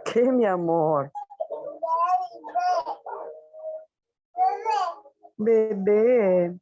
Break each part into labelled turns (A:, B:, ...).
A: ¿Qué, mi amor? Bebé.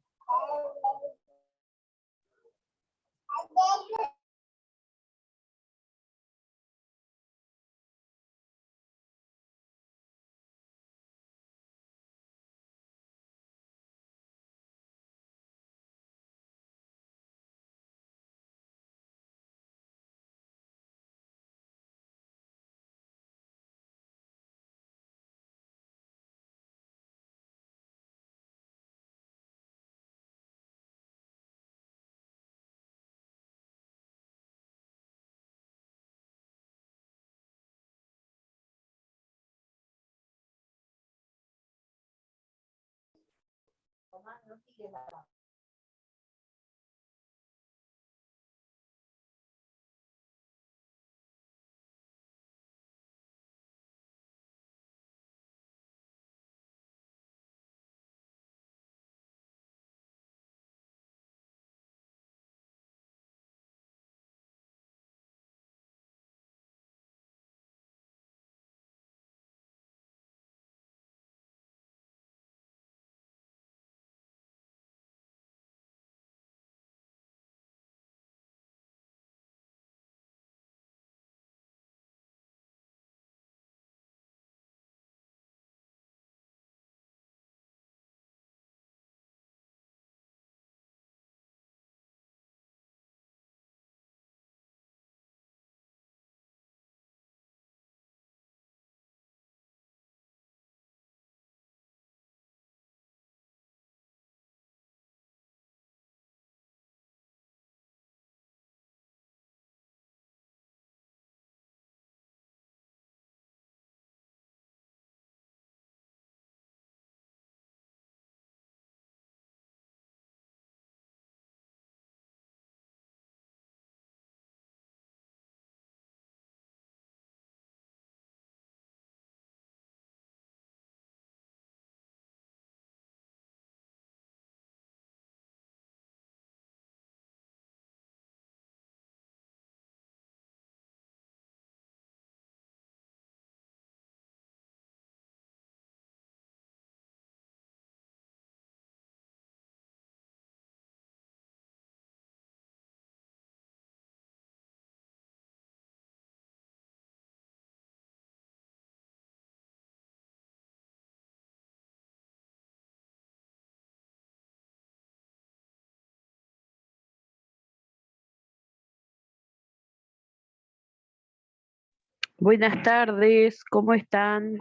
B: Buenas tardes, ¿cómo están?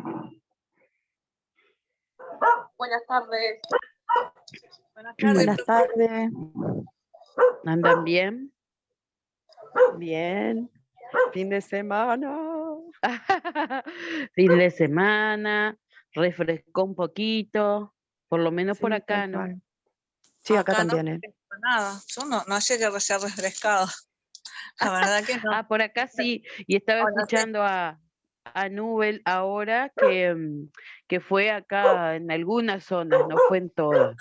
C: Buenas tardes.
A: Buenas tardes.
B: ¿Andan bien?
A: Bien. Fin de semana.
B: Fin de semana, refrescó un poquito, por lo menos por
A: Sí,
B: acá,
A: tal
B: ¿no?
A: cual. Sí, acá
C: No
A: también.
C: refresco nada. Yo no llegué a ser refrescado. La verdad que no.
B: Por acá sí, y estaba
C: Oh, no sé.
B: escuchando a Nubel ahora que fue acá en algunas zonas, no fue en todas,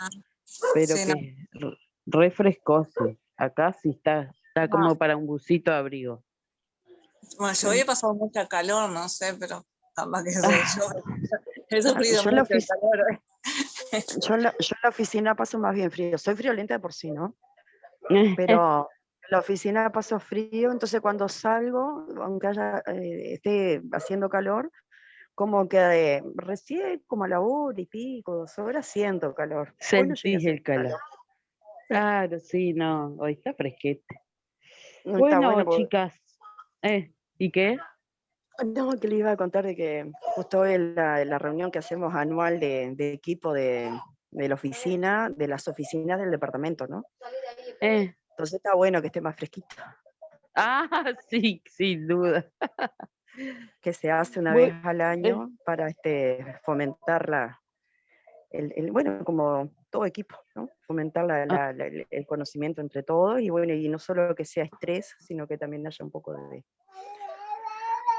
B: pero
C: Sí, no.
B: que refrescó, sí. Acá sí está
C: No.
B: como para un busito de abrigo.
C: Bueno, yo había pasado mucha calor, no sé, pero capaz que sé yo. He sufrido
A: Yo en la
C: mucho el calor.
A: Yo en la oficina paso más bien frío. Soy friolenta de por sí, ¿no? Pero en la oficina paso frío, entonces cuando salgo, aunque esté haciendo calor, como que recién como a la hora y pico, 2 horas, siento calor. Hoy no llegué a
B: Sentís el
A: sentir
B: calor.
A: calor.
B: Claro, sí, no, hoy está fresquete.
A: No está
B: Bueno,
A: bueno porque...
B: chicas, ¿y qué?
A: No, que le iba a contar de que justo hoy en la reunión que hacemos anual de equipo de la oficina, de las oficinas del departamento, ¿no? Entonces está bueno que esté más fresquito.
B: Sí, sin duda.
A: Que se hace una vez
B: Voy-
A: al año para fomentar bueno, como todo equipo, ¿no? Fomentar
B: Ah,
A: el conocimiento entre todos y bueno, y no solo que sea estrés, sino que también haya un poco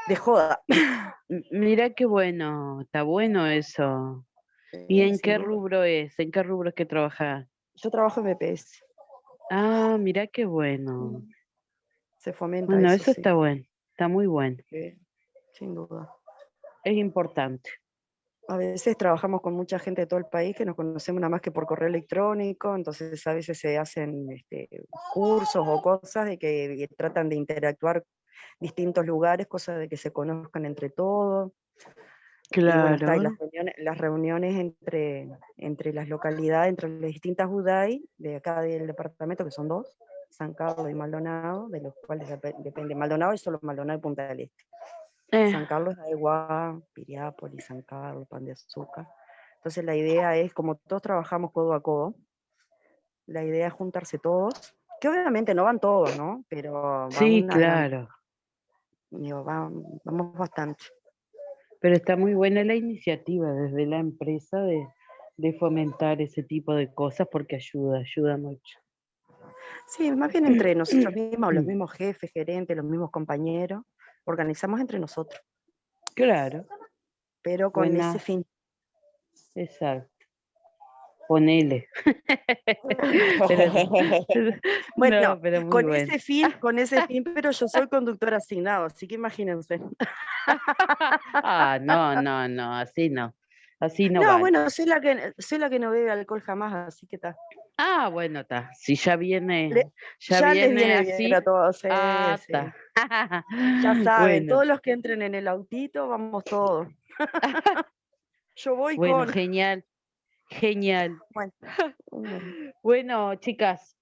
A: de joda.
B: mira qué bueno, está bueno eso. ¿Y en
A: Sin
B: qué
A: duda.
B: rubro es? ¿En qué rubro es que trabajas?
A: Yo trabajo en BPS,
B: Ah, mira qué bueno.
A: se fomenta
B: Bueno,
A: eso,
B: eso
A: sí,
B: está bueno, está muy bueno.
A: sin duda.
B: Es importante.
A: A veces trabajamos con mucha gente de todo el país que nos conocemos nada más que por correo electrónico, entonces a veces se hacen cursos o cosas de que tratan de interactuar distintos lugares, cosas de que se conozcan entre todos. Y bueno, está, y
B: Claro,
A: las reuniones entre las localidades, entre las distintas UDAI de acá del departamento, que son dos, San Carlos y Maldonado, de los cuales depende Maldonado y solo Maldonado y Punta del Este.
B: eh,
A: San Carlos, Aiguá, Piriápolis, San Carlos, Pan de Azúcar. Entonces la idea es, como todos trabajamos codo a codo, la idea es juntarse todos, que obviamente no van todos, ¿no? Pero va
B: sí,
A: una gran,
B: claro.
A: digo, vamos bastante.
B: Pero está muy buena la iniciativa desde la empresa de fomentar ese tipo de cosas porque ayuda, ayuda mucho.
A: Sí, más bien entre nosotros mismos, los mismos jefes, gerentes, los mismos compañeros, organizamos entre nosotros,
B: Claro,
A: pero con ese
B: buena,
A: fin.
B: exacto. Ponele. Pero,
A: Bueno,
B: no, pero muy bueno.
A: con ese fin, pero yo soy conductor asignado, así que imagínense.
B: Ah, no, no, no, así no. Así no
A: No,
B: vale.
A: bueno, soy la que no bebe alcohol jamás, así que está.
B: Ah, bueno, está. Si ya
A: Ya les
B: viene
A: viene bien a
B: así.
A: todos, sí,
B: Ah,
A: sí.
B: está.
A: Ya saben,
B: Bueno,
A: todos los que entren en el autito, vamos todos. Yo voy
B: bueno,
A: con.
B: genial, genial.
A: Bueno, bueno,
B: Bueno, chicas,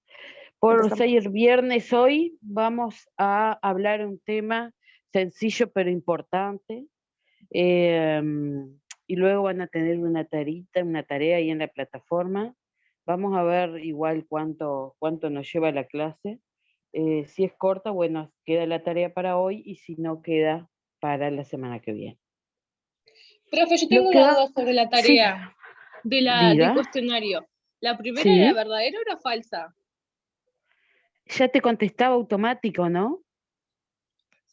B: por
A: empezamos.
B: ser viernes hoy, vamos a hablar un tema sencillo pero importante. Y luego van a tener una tarea ahí en la plataforma. Vamos a ver igual cuánto nos lleva la clase. Si es corta, bueno, queda la tarea para hoy y si no, queda para la semana que viene.
D: Profe, yo
B: Lo
D: tengo
B: que
D: una
B: va,
D: duda sobre la
B: sí,
D: tarea del
B: diga,
D: cuestionario. ¿La primera era
B: sí,
D: verdadera o era falsa?
B: ya te contestaba automático, ¿no?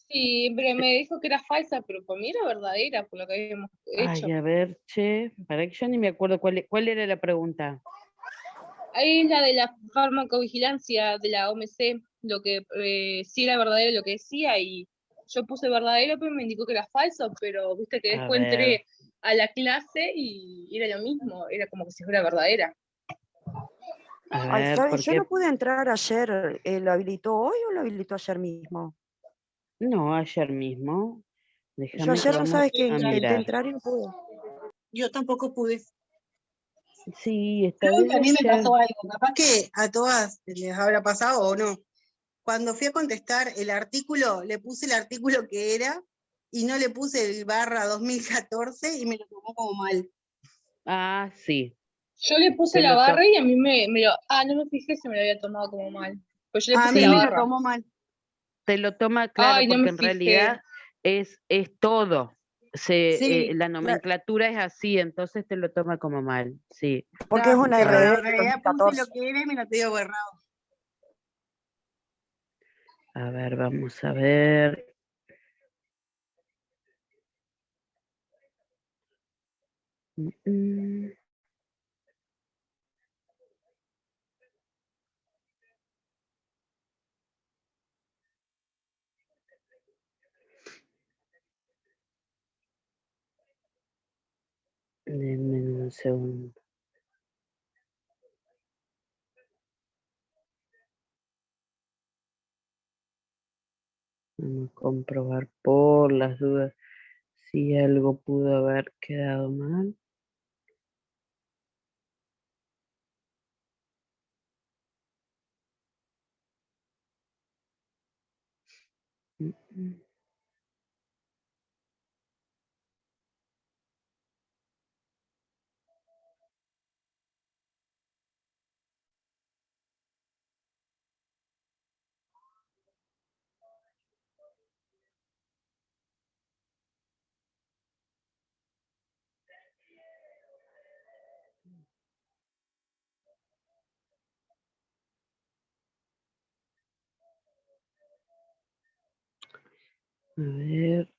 D: Sí, pero me dijo que era falsa, pero por mí era verdadera, por lo que habíamos
B: Ay,
D: hecho.
B: a ver, che, para que yo ni me acuerdo cuál era la pregunta.
D: Ahí es la de la farmacovigilancia de la OMC, lo que sí era verdadero lo que decía, y yo puse verdadero, pero me indicó que era falso, pero viste que
B: A
D: después
B: ver,
D: entré a la clase y era lo mismo, era como que si fuera verdadera.
A: Ay, ¿sabes? Yo no
B: porque
A: pude entrar ayer. ¿Lo habilitó hoy o lo habilitó ayer mismo?
B: no, ayer mismo.
A: Yo
B: Déjame que
A: ayer no sabes
B: vamos
A: que
B: a
A: intenté
B: mirar.
A: entrar y no pude.
C: Yo tampoco pude.
B: Sí, esta
C: Creo que a
B: debe
C: mí me
B: ser.
C: pasó algo, capaz que a todas les habrá pasado o no. Cuando fui a contestar el artículo, le puse el artículo que era y no le puse el barra 2014 y me lo tomó como mal.
B: Ah, sí.
D: Yo le puse
B: Te
D: la
B: lo to-
D: barra y a mí me lo. Ah, no me fijé si me lo había tomado como mal. Pues yo le
C: A
D: puse
C: mí
D: la
C: me lo
D: barra.
C: tomó mal.
B: te lo toma claro,
D: Ay, no me
B: porque en
D: fijé.
B: realidad es todo.
C: Sí,
B: La nomenclatura es así, entonces te lo toma como mal. Sí.
A: Porque es una
C: pero
A: RD
C: en
A: del
C: realidad puse lo
A: 2014.
C: que era y me lo tengo borrado.
B: A ver, vamos a ver. Mm, mm. Denme un segundo. Vamos a comprobar por las dudas si algo pudo haber quedado mal. Mm, mm. A ver.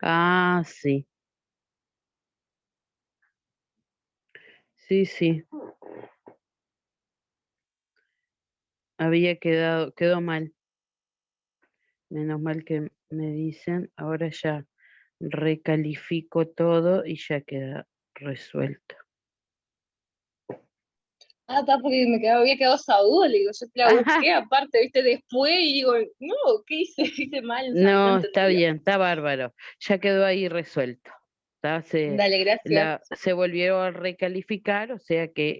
B: Ah, sí. Sí, sí. Quedó mal. Menos mal que me dicen, ahora ya recalifico todo y ya queda resuelto.
D: Ah, está, porque había quedado esa duda, le digo, yo te la
B: Ajá.
D: busqué aparte, viste, después, y digo, no, ¿qué hice? Hice mal, o sea, no
B: No, está
D: entendía.
B: bien, está bárbaro. Ya quedó ahí resuelto. Está,
D: Dale, gracias.
B: se volvió a recalificar, o sea que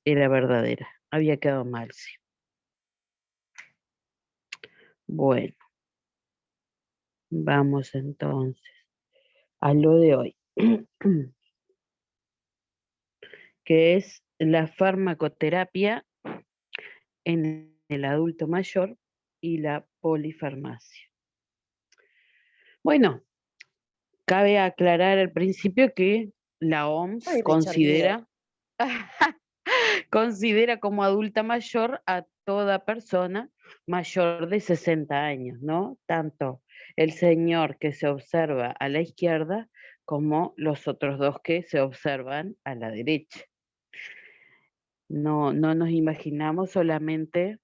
B: era verdadera. Había quedado mal, sí. Bueno, vamos entonces a lo de hoy, que es la farmacoterapia en el adulto mayor y la polifarmacia. Bueno, cabe aclarar al principio que la OMS
A: Ay, Richard Guido.
B: considera como adulta mayor a toda persona mayor de 60 años, ¿no? Tanto el señor que se observa a la izquierda como los otros dos que se observan a la derecha. No, no nos imaginamos solamente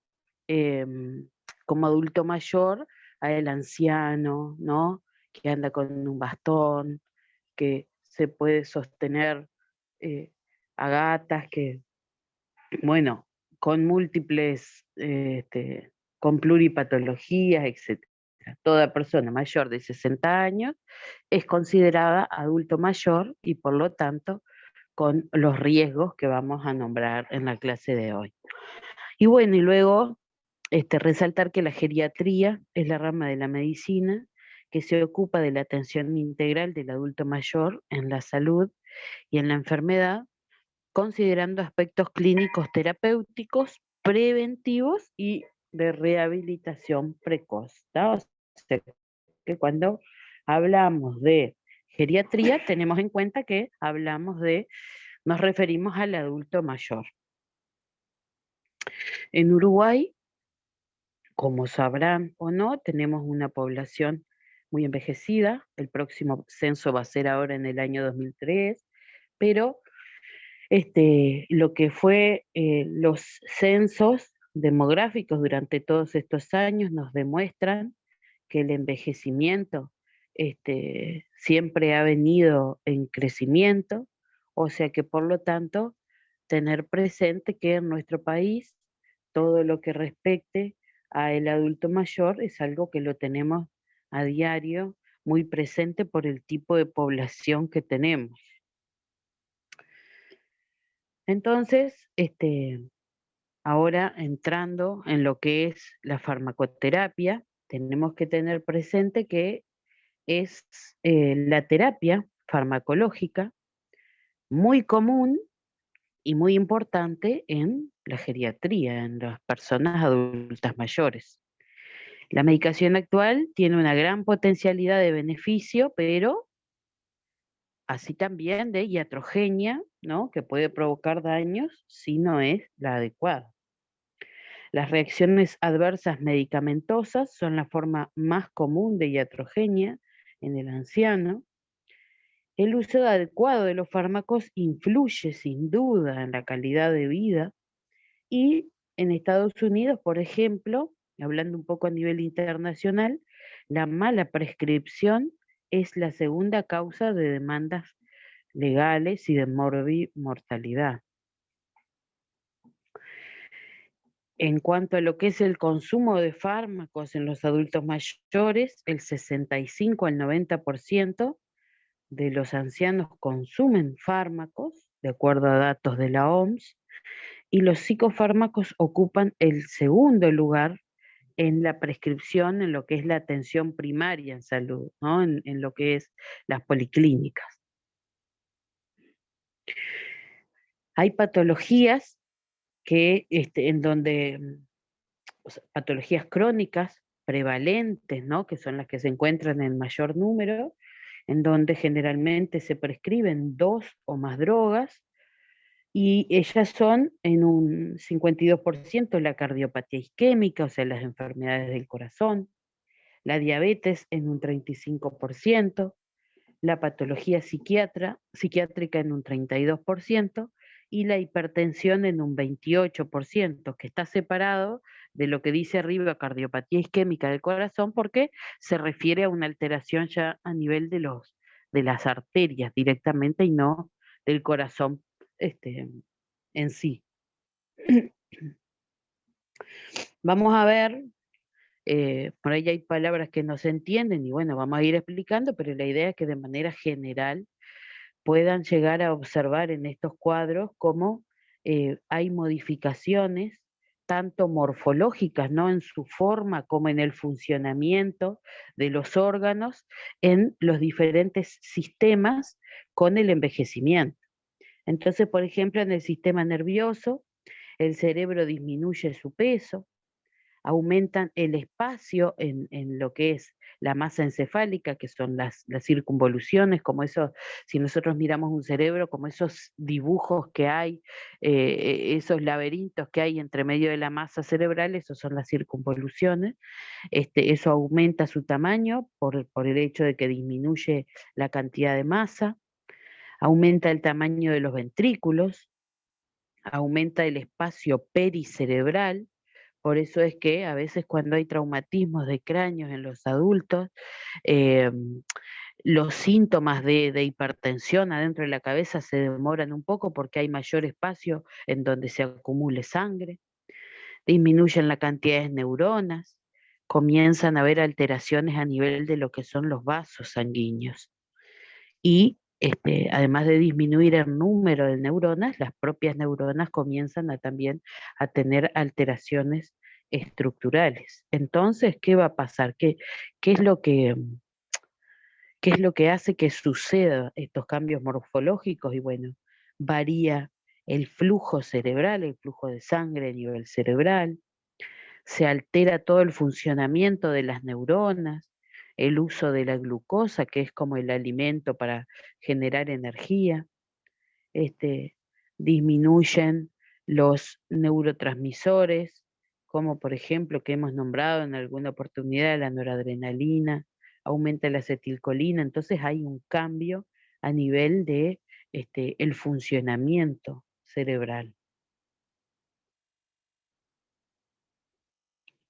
B: como adulto mayor a el anciano, ¿no? Que anda con un bastón, que se puede sostener a gatas, que, bueno, con múltiples, con pluripatologías, etc. Toda persona mayor de 60 años es considerada adulto mayor y por lo tanto con los riesgos que vamos a nombrar en la clase de hoy. Y bueno, y luego resaltar que la geriatría es la rama de la medicina que se ocupa de la atención integral del adulto mayor en la salud y en la enfermedad, considerando aspectos clínicos terapéuticos, preventivos y de rehabilitación precoz, ¿tá? O sea, que cuando hablamos de geriatría tenemos en cuenta que nos referimos al adulto mayor. En Uruguay, como sabrán o no, tenemos una población muy envejecida. El próximo censo va a ser ahora en el año 2003, pero lo que fue los censos demográficos durante todos estos años nos demuestran que el envejecimiento siempre ha venido en crecimiento, o sea que por lo tanto tener presente que en nuestro país todo lo que respecte a el adulto mayor es algo que lo tenemos a diario muy presente por el tipo de población que tenemos. Entonces, ahora entrando en lo que es la farmacoterapia, tenemos que tener presente que es la terapia farmacológica muy común y muy importante en la geriatría, en las personas adultas mayores. La medicación actual tiene una gran potencialidad de beneficio, pero así también de iatrogenia, ¿no? Que puede provocar daños si no es la adecuada. Las reacciones adversas medicamentosas son la forma más común de iatrogenia en el anciano. El uso adecuado de los fármacos influye sin duda en la calidad de vida y en Estados Unidos, por ejemplo, hablando un poco a nivel internacional, la mala prescripción es la segunda causa de demandas legales y de mortalidad. En cuanto a lo que es el consumo de fármacos en los adultos mayores, el 65 al 90% de los ancianos consumen fármacos, de acuerdo a datos de la OMS, y los psicofármacos ocupan el segundo lugar en la prescripción, en lo que es la atención primaria en salud, ¿no? En lo que es las policlínicas. Hay patologías que, en donde, o sea, patologías crónicas prevalentes, ¿no? Que son las que se encuentran en mayor número, en donde generalmente se prescriben 2 o más drogas, y ellas son en un 52% la cardiopatía isquémica, o sea, las enfermedades del corazón, la diabetes en un 35%, la patología psiquiátrica en un 32% y la hipertensión en un 28%, que está separado de lo que dice arriba cardiopatía isquémica del corazón, porque se refiere a una alteración ya a nivel de las arterias directamente y no del corazón en sí. Vamos a ver, por ahí hay palabras que no se entienden y bueno, vamos a ir explicando, pero la idea es que de manera general puedan llegar a observar en estos cuadros cómo hay modificaciones tanto morfológicas, ¿no? En su forma como en el funcionamiento de los órganos en los diferentes sistemas con el envejecimiento. Entonces, por ejemplo, en el sistema nervioso, el cerebro disminuye su peso, aumentan el espacio en lo que es la masa encefálica, que son las circunvoluciones, como eso, si nosotros miramos un cerebro, como esos dibujos que hay, esos laberintos que hay entre medio de la masa cerebral, esos son las circunvoluciones. Eso aumenta su tamaño por el hecho de que disminuye la cantidad de masa, aumenta el tamaño de los ventrículos, aumenta el espacio pericerebral. Por eso es que a veces cuando hay traumatismos de cráneos en los adultos, eh, los síntomas de hipertensión adentro de la cabeza se demoran un poco porque hay mayor espacio en donde se acumule sangre, disminuyen la cantidad de neuronas, comienzan a haber alteraciones a nivel de lo que son los vasos sanguíneos. Y además de disminuir el número de neuronas, las propias neuronas comienzan también a tener alteraciones estructurales. Entonces, ¿qué va a pasar? ¿Qué es lo que hace que suceda estos cambios morfológicos? Y bueno, varía el flujo cerebral, el flujo de sangre a nivel cerebral, se altera todo el funcionamiento de las neuronas, el uso de la glucosa, que es como el alimento para generar energía, este, disminuyen los neurotransmisores, como por ejemplo que hemos nombrado en alguna oportunidad la noradrenalina, aumenta la acetilcolina, entonces hay un cambio a nivel de el funcionamiento cerebral.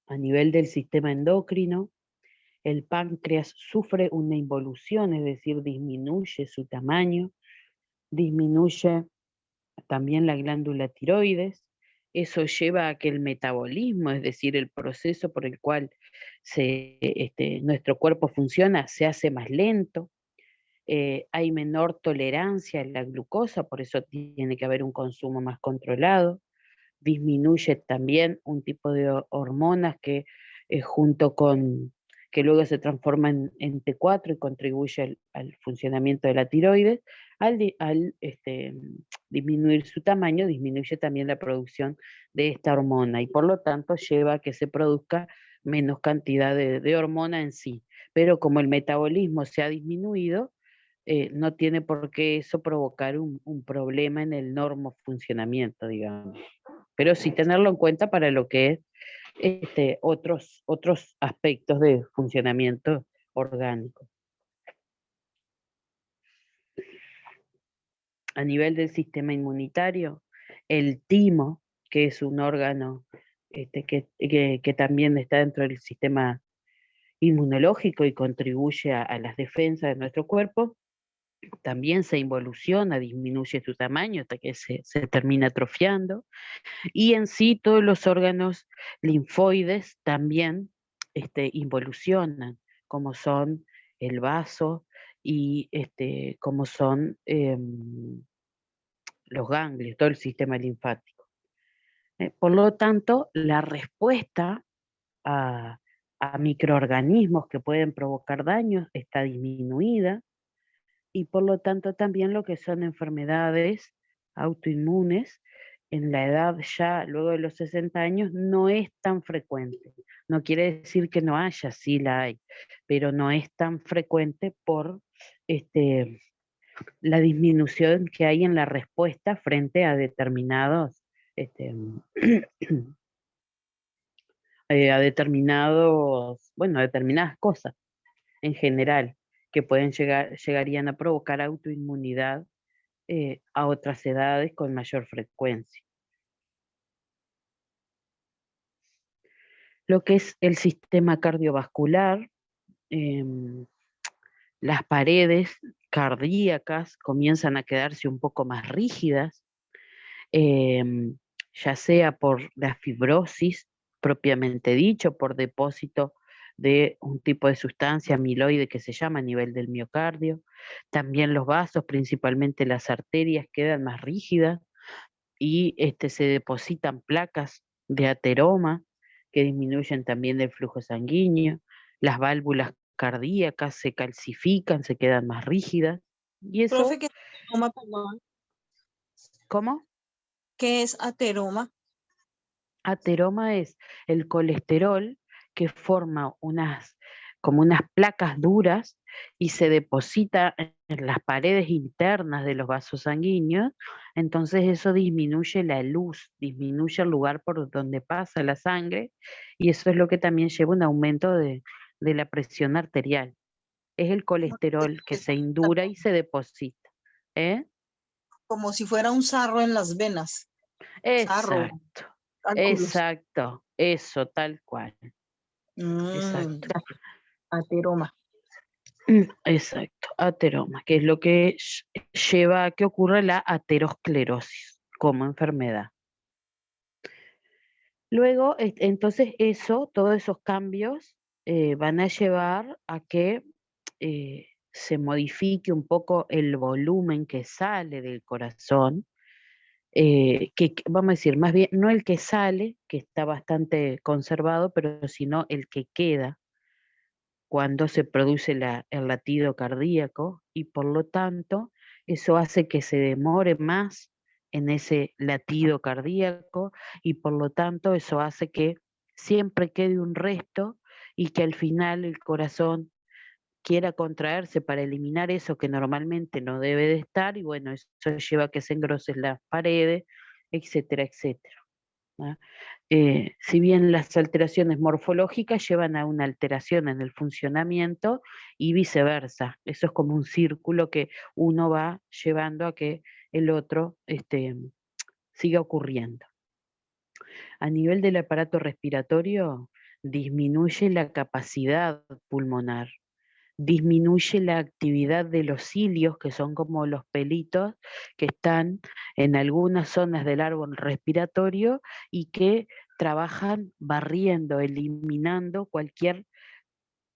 B: A nivel del sistema endocrino, el páncreas sufre una involución, es decir, disminuye su tamaño, disminuye también la glándula tiroides. Eso lleva a que el metabolismo, es decir, el proceso por el cual nuestro cuerpo funciona, se hace más lento. Hay menor tolerancia a la glucosa, por eso tiene que haber un consumo más controlado. Disminuye también un tipo de hormonas que junto con que luego se transforma en T4 y contribuye al funcionamiento de la tiroides. Al disminuir su tamaño, disminuye también la producción de esta hormona y por lo tanto lleva a que se produzca menos cantidad de hormona en sí. Pero como el metabolismo se ha disminuido, no tiene por qué eso provocar un problema en el normo funcionamiento, digamos. Pero sí tenerlo en cuenta para lo que es otros aspectos de funcionamiento orgánico. A nivel del sistema inmunitario, el timo, que es un órgano que también está dentro del sistema inmunológico y contribuye a las defensas de nuestro cuerpo, también se involuciona, disminuye su tamaño hasta que se termina atrofiando. Y en sí todos los órganos linfoides también involucionan, como son el vaso y como son los ganglios, todo el sistema linfático. Por lo tanto, la respuesta a microorganismos que pueden provocar daños está disminuida, y por lo tanto también lo que son enfermedades autoinmunes en la edad ya luego de los 60 años no es tan frecuente. No quiere decir que no haya, sí la hay, pero no es tan frecuente por la disminución que hay en la respuesta frente a determinados a determinadas cosas en general que llegarían a provocar autoinmunidad a otras edades con mayor frecuencia. Lo que es el sistema cardiovascular, las paredes cardíacas comienzan a quedarse un poco más rígidas, ya sea por la fibrosis propiamente dicho, por depósito de un tipo de sustancia amiloide que se llama a nivel del miocardio. También los vasos, principalmente las arterias, quedan más rígidas y se depositan placas de ateroma que disminuyen también el flujo sanguíneo. Las válvulas cardíacas se calcifican, se quedan más rígidas. Y eso,
E: Profe, ¿qué es ateroma, perdón?
B: ¿cómo?
E: ¿Qué es ateroma?
B: Ateroma es el colesterol que forma como unas placas duras y se deposita en las paredes internas de los vasos sanguíneos, entonces eso disminuye la luz, disminuye el lugar por donde pasa la sangre y eso es lo que también lleva a un aumento de la presión arterial. Es el colesterol que se indura y se deposita. ¿Eh?
E: Como si fuera un sarro en las venas. Sarro,
B: Exacto,
E: cálculos.
B: exacto, eso tal cual. Exacto.
E: Ateroma.
B: Exacto, ateroma, que es lo que lleva a que ocurra la aterosclerosis como enfermedad. Luego, entonces todos esos cambios van a llevar a que se modifique un poco el volumen que sale del corazón, que vamos a decir, más bien, no el que sale, que está bastante conservado, pero sino el que queda cuando se produce el latido cardíaco y por lo tanto eso hace que se demore más en ese latido cardíaco y por lo tanto eso hace que siempre quede un resto y que al final el corazón quiera contraerse para eliminar eso que normalmente no debe de estar y bueno, eso lleva a que se engrosen las paredes, etcétera, etcétera. ¿Ah? Si bien las alteraciones morfológicas llevan a una alteración en el funcionamiento y viceversa. Eso es como un círculo que uno va llevando a que el otro siga ocurriendo. A nivel del aparato respiratorio, disminuye la capacidad pulmonar, disminuye la actividad de los cilios, que son como los pelitos que están en algunas zonas del árbol respiratorio y que trabajan barriendo, eliminando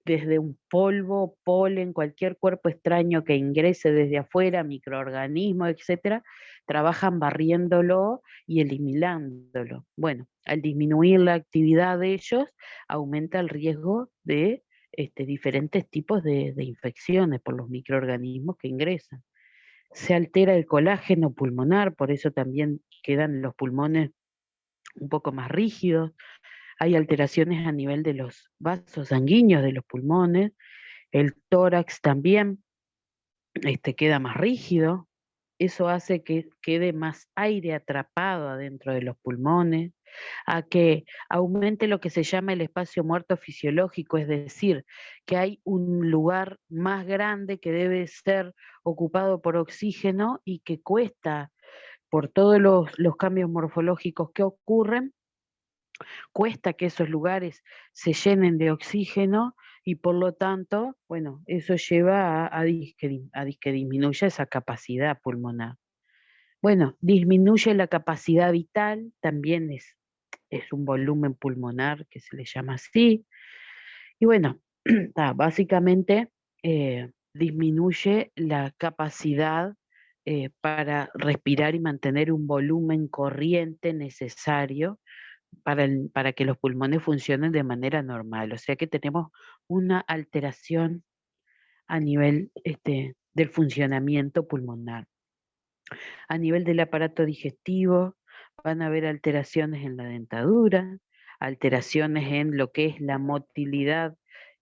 B: desde un polvo, polen, cualquier cuerpo extraño que ingrese desde afuera, microorganismos, etcétera, trabajan barriéndolo y eliminándolo. Bueno, al disminuir la actividad de ellos, aumenta el riesgo de diferentes tipos de infecciones por los microorganismos que ingresan. Se altera el colágeno pulmonar, por eso también quedan los pulmones un poco más rígidos. Hay alteraciones a nivel de los vasos sanguíneos de los pulmones, el tórax también queda más rígido, eso hace que quede más aire atrapado adentro de los pulmones, a que aumente lo que se llama el espacio muerto fisiológico, es decir, que hay un lugar más grande que debe ser ocupado por oxígeno y que cuesta, por todos los cambios morfológicos que ocurren, cuesta que esos lugares se llenen de oxígeno y por lo tanto, bueno, eso lleva a que disminuya esa capacidad pulmonar. Bueno, disminuye la capacidad vital, también es un volumen pulmonar que se le llama así. Y bueno, básicamente disminuye la capacidad para respirar y mantener un volumen corriente necesario para que los pulmones funcionen de manera normal. O sea que tenemos una alteración a nivel del funcionamiento pulmonar. A nivel del aparato digestivo, van a haber alteraciones en la dentadura, alteraciones en lo que es la motilidad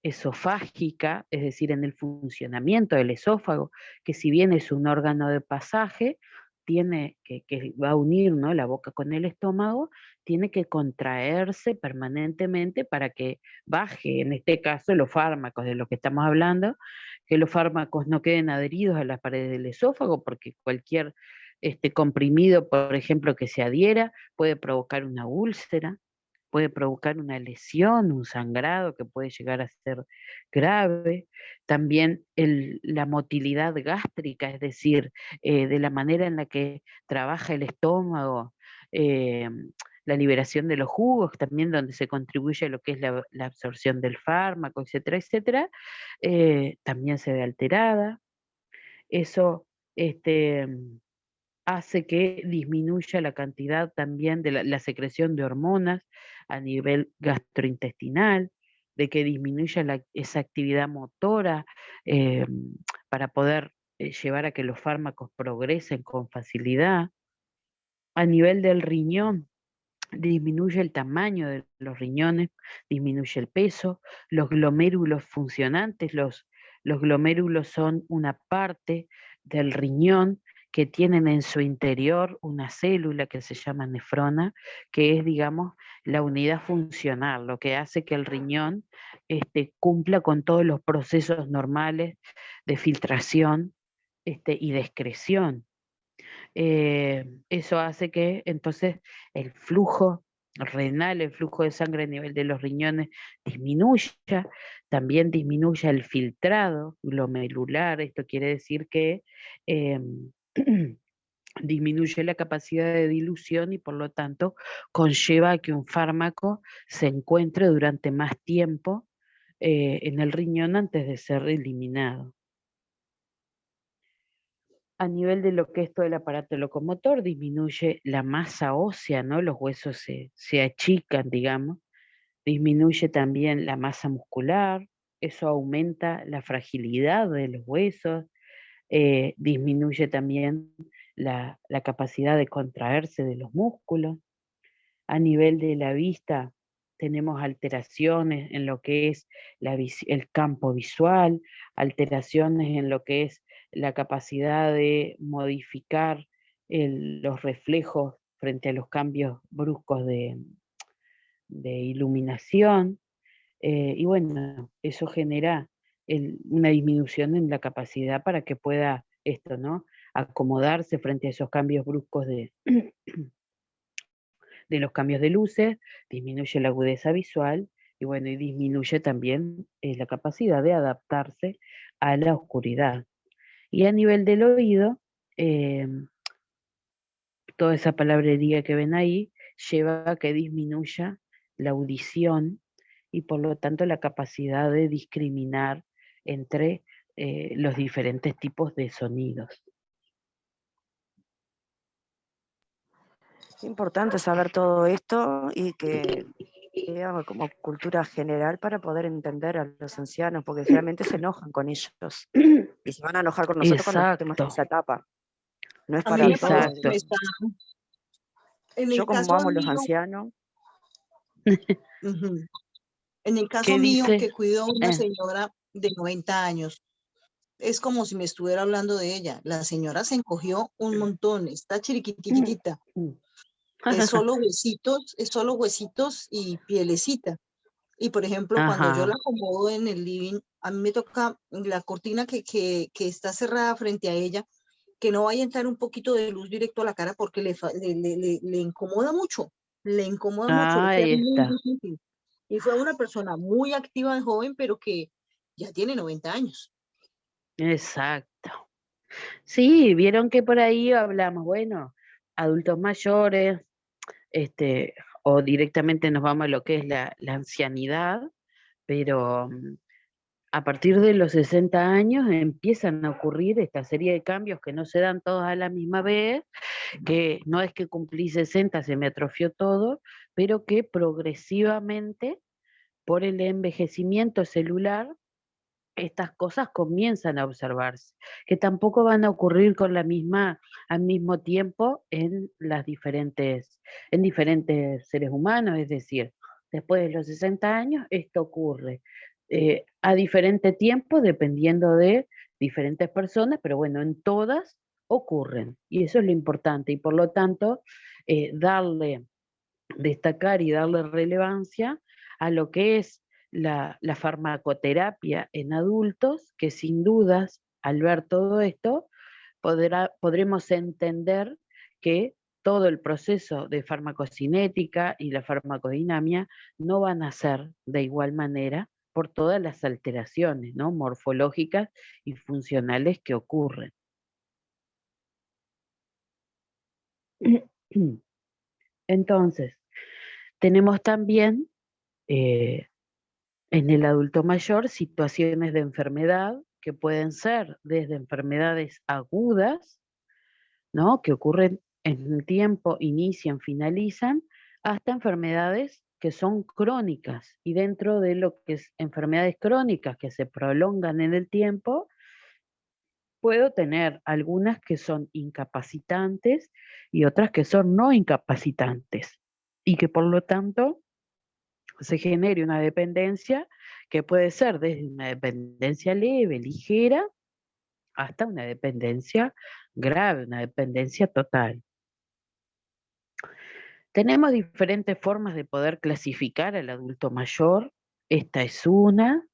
B: esofágica, es decir, en el funcionamiento del esófago, que si bien es un órgano de pasaje, tiene que va a unir, ¿no?, la boca con el estómago, tiene que contraerse permanentemente para que baje, en este caso, los fármacos de los que estamos hablando, que los fármacos no queden adheridos a las paredes del esófago, porque cualquier comprimido, por ejemplo, que se adhiera, puede provocar una úlcera, puede provocar una lesión, un sangrado que puede llegar a ser grave. También la motilidad gástrica, es decir, de la manera en la que trabaja el estómago, la liberación de los jugos, también donde se contribuye a lo que es la absorción del fármaco, etcétera, etcétera, también se ve alterada. Eso hace que disminuya la cantidad también de la secreción de hormonas a nivel gastrointestinal, de que disminuya esa actividad motora eh, para poder llevar a que los fármacos progresen con facilidad. A nivel del riñón, disminuye el tamaño de los riñones, disminuye el peso, los glomérulos funcionantes, los glomérulos son una parte del riñón que tienen en su interior una célula que se llama nefrona, que es, digamos, la unidad funcional, lo que hace que el riñón cumpla con todos los procesos normales de filtración y de excreción. Eso hace que entonces el flujo renal, el flujo de sangre a nivel de los riñones disminuya, también disminuya el filtrado glomerular, esto quiere decir que disminuye la capacidad de dilución y por lo tanto conlleva a que un fármaco se encuentre durante más tiempo en el riñón antes de ser eliminado. A nivel de lo que es todo el aparato locomotor, disminuye la masa ósea, ¿no? Los huesos se achican, digamos. Disminuye también la masa muscular, eso aumenta la fragilidad de los huesos, disminuye también la capacidad de contraerse de los músculos. A nivel de la vista, tenemos alteraciones en lo que es el campo visual, alteraciones en lo que es la capacidad de modificar los reflejos frente a los cambios bruscos de iluminación. Y bueno, eso genera una disminución en la capacidad para que pueda esto, ¿no?, acomodarse frente a esos cambios bruscos de los cambios de luces, disminuye la agudeza visual y bueno, y disminuye también la capacidad de adaptarse a la oscuridad. Y a nivel del oído, toda esa palabrería que ven ahí lleva a que disminuya la audición y por lo tanto la capacidad de discriminar entre los diferentes tipos de sonidos.
A: Es importante saber todo esto y que sea como cultura general para poder entender a los ancianos, porque generalmente se enojan con ellos y se van a enojar con nosotros cuando estemos en esa etapa. No es
E: A mí
A: para
E: me parece
A: todos.
E: que me está, en
A: Yo
E: el
A: como
E: caso
A: amo a los
E: mío,
A: ancianos,
E: ujú, en el caso
B: ¿Qué
E: mío
B: dice?
E: que cuido a una señora de 90 años, es como si me estuviera hablando de ella. La señora se encogió un montón, está chiriquitiquitita. Es solo huesitos y pielecita. Y por ejemplo, cuando yo
B: Ajá.
E: la acomodo en el living, a mí me toca la cortina que está cerrada frente a ella, que no vaya a entrar un poquito de luz directo a la cara porque le incomoda mucho, le queda
B: Ahí
E: muy
B: está.
E: difícil. Y fue una persona muy activa de joven, pero que ya tiene 90 años.
B: Exacto. Sí, vieron que por ahí hablamos, bueno, adultos mayores, o directamente nos vamos a lo que es la ancianidad, pero a partir de los 60 años empiezan a ocurrir esta serie de cambios que no se dan todos a la misma vez, que no es que cumplí 60 se me atrofió todo, pero que progresivamente por el envejecimiento celular estas cosas comienzan a observarse, que tampoco van a ocurrir con la misma, al mismo tiempo en diferentes seres humanos, es decir, después de los 60 años esto ocurre a diferente tiempo dependiendo de diferentes personas, pero bueno, en todas ocurren, y eso es lo importante, y por lo tanto, destacar y darle relevancia a lo que es la farmacoterapia en adultos, que sin dudas, al ver todo esto, podremos entender que todo el proceso de farmacocinética y la farmacodinamia no van a ser de igual manera por todas las alteraciones, ¿no?, morfológicas y funcionales que ocurren. Entonces, tenemos también en el adulto mayor situaciones de enfermedad que pueden ser desde enfermedades agudas, ¿no?, que ocurren en un tiempo, inician, finalizan, hasta enfermedades que son crónicas. Y dentro de lo que es enfermedades crónicas que se prolongan en el tiempo, puedo tener algunas que son incapacitantes y otras que son no incapacitantes. Y que por lo tanto se genere una dependencia que puede ser desde una dependencia leve, ligera, hasta una dependencia grave, una dependencia total. Tenemos diferentes formas de poder clasificar al adulto mayor. Esta es una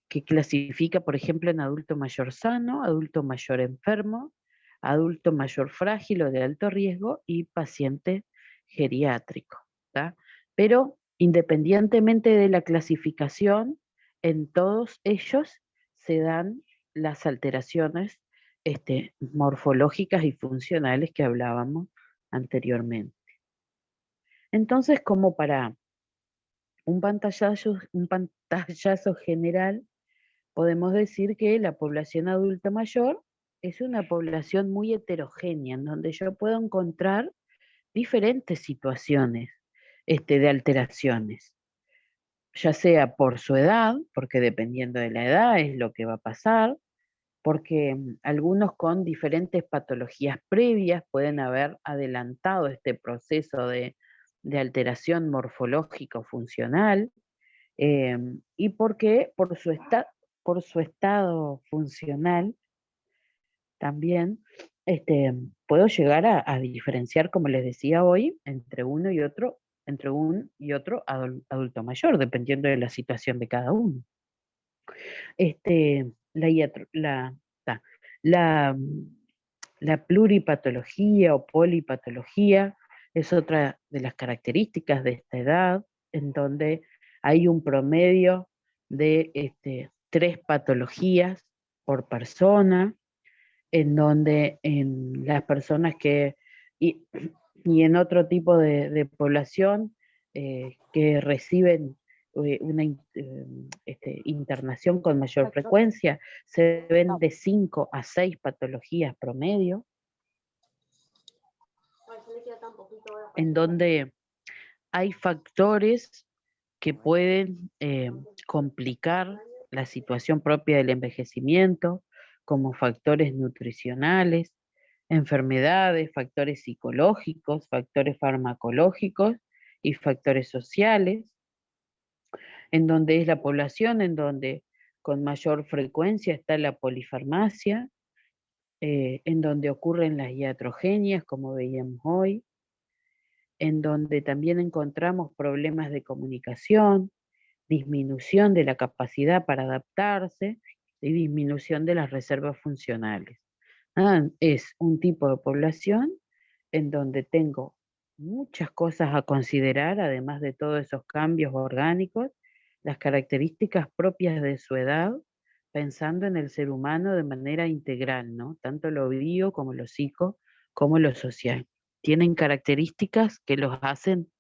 B: que clasifica, por ejemplo, en adulto mayor sano, adulto mayor enfermo, adulto mayor frágil o de alto riesgo y paciente geriátrico, ¿tá? Pero independientemente de la clasificación, en todos ellos se dan las alteraciones morfológicas y funcionales que hablábamos anteriormente. Entonces, como para un pantallazo general, podemos decir que la población adulta mayor es una población muy heterogénea, en donde yo puedo encontrar diferentes situaciones de alteraciones, ya sea por su edad, porque dependiendo de la edad es lo que va a pasar, porque algunos con diferentes patologías previas pueden haber adelantado este proceso de alteración morfológica o funcional, y porque por su estado funcional también puedo llegar a diferenciar, como les decía hoy, entre un y otro adulto mayor, dependiendo de la situación de cada uno. La, iatro- la, la pluripatología o polipatología es otra de las características de esta edad, en donde hay un promedio de 3 patologías por persona, en donde en las personas y, y en otro tipo de población que reciben una internación con mayor frecuencia, se ven de 5 a 6 patologías promedio, en donde hay factores que pueden complicar la situación propia del envejecimiento, como factores nutricionales, enfermedades, factores psicológicos, factores farmacológicos y factores sociales, en donde es la población en donde con mayor frecuencia está la polifarmacia, en donde ocurren las iatrogenias, como veíamos hoy, en donde también encontramos problemas de comunicación, disminución de la capacidad para adaptarse y disminución de las reservas funcionales. Es un tipo de población en donde tengo muchas cosas a considerar, además de todos esos cambios orgánicos, las características propias de su edad, pensando en el ser humano de manera integral, ¿no? Tanto lo bio como lo psico, como lo social. Tienen características que los hacen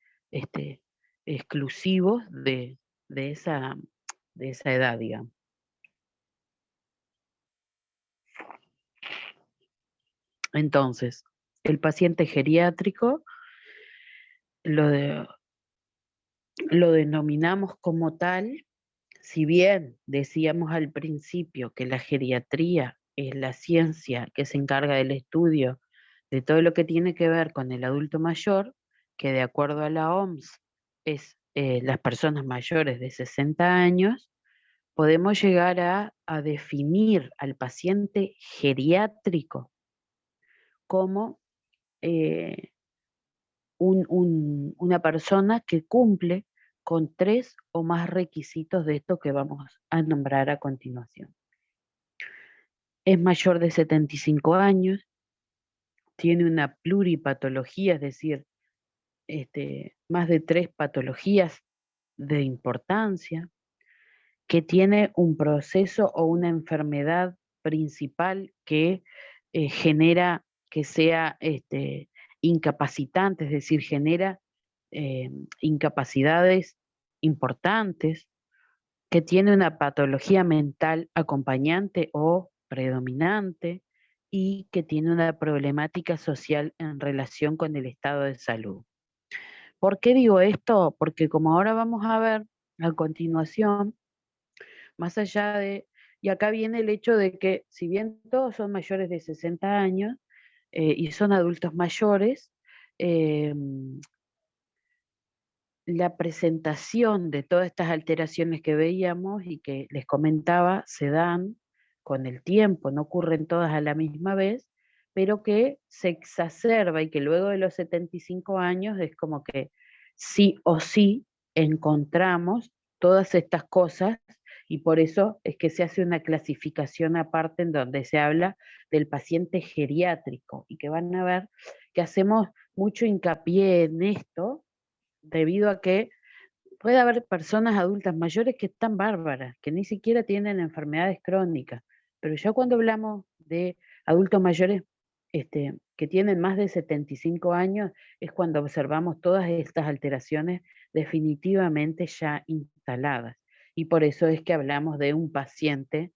B: exclusivos de esa, de esa edad, digamos. Entonces, el paciente geriátrico lo denominamos como tal si bien decíamos al principio que la geriatría es la ciencia que se encarga del estudio de todo lo que tiene que ver con el adulto mayor, que de acuerdo a la OMS es las personas mayores de 60 años, podemos llegar a definir al paciente geriátrico como una persona que cumple con 3 o más requisitos de esto que vamos a nombrar a continuación. Es mayor de 75 años, tiene una pluripatología, es decir, más de 3 patologías de importancia, que tiene un proceso o una enfermedad principal que genera que sea incapacitante, es decir, genera incapacidades importantes, que tiene una patología mental acompañante o predominante y que tiene una problemática social en relación con el estado de salud. ¿Por qué digo esto? Porque como ahora vamos a ver a continuación, más allá de, y acá viene el hecho de que si bien todos son mayores de 60 años y son adultos mayores, la presentación de todas estas alteraciones que veíamos y que les comentaba se dan con el tiempo, no ocurren todas a la misma vez, pero que se exacerba y que luego de los 75 años es como que sí o sí encontramos todas estas cosas y por eso es que se hace una clasificación aparte en donde se habla del paciente geriátrico y que van a ver que hacemos mucho hincapié en esto debido a que puede haber personas adultas mayores que están bárbaras, que ni siquiera tienen enfermedades crónicas, pero ya cuando hablamos de adultos mayores que tienen más de 75 años, es cuando observamos todas estas alteraciones definitivamente ya instaladas. Y por eso es que hablamos de un paciente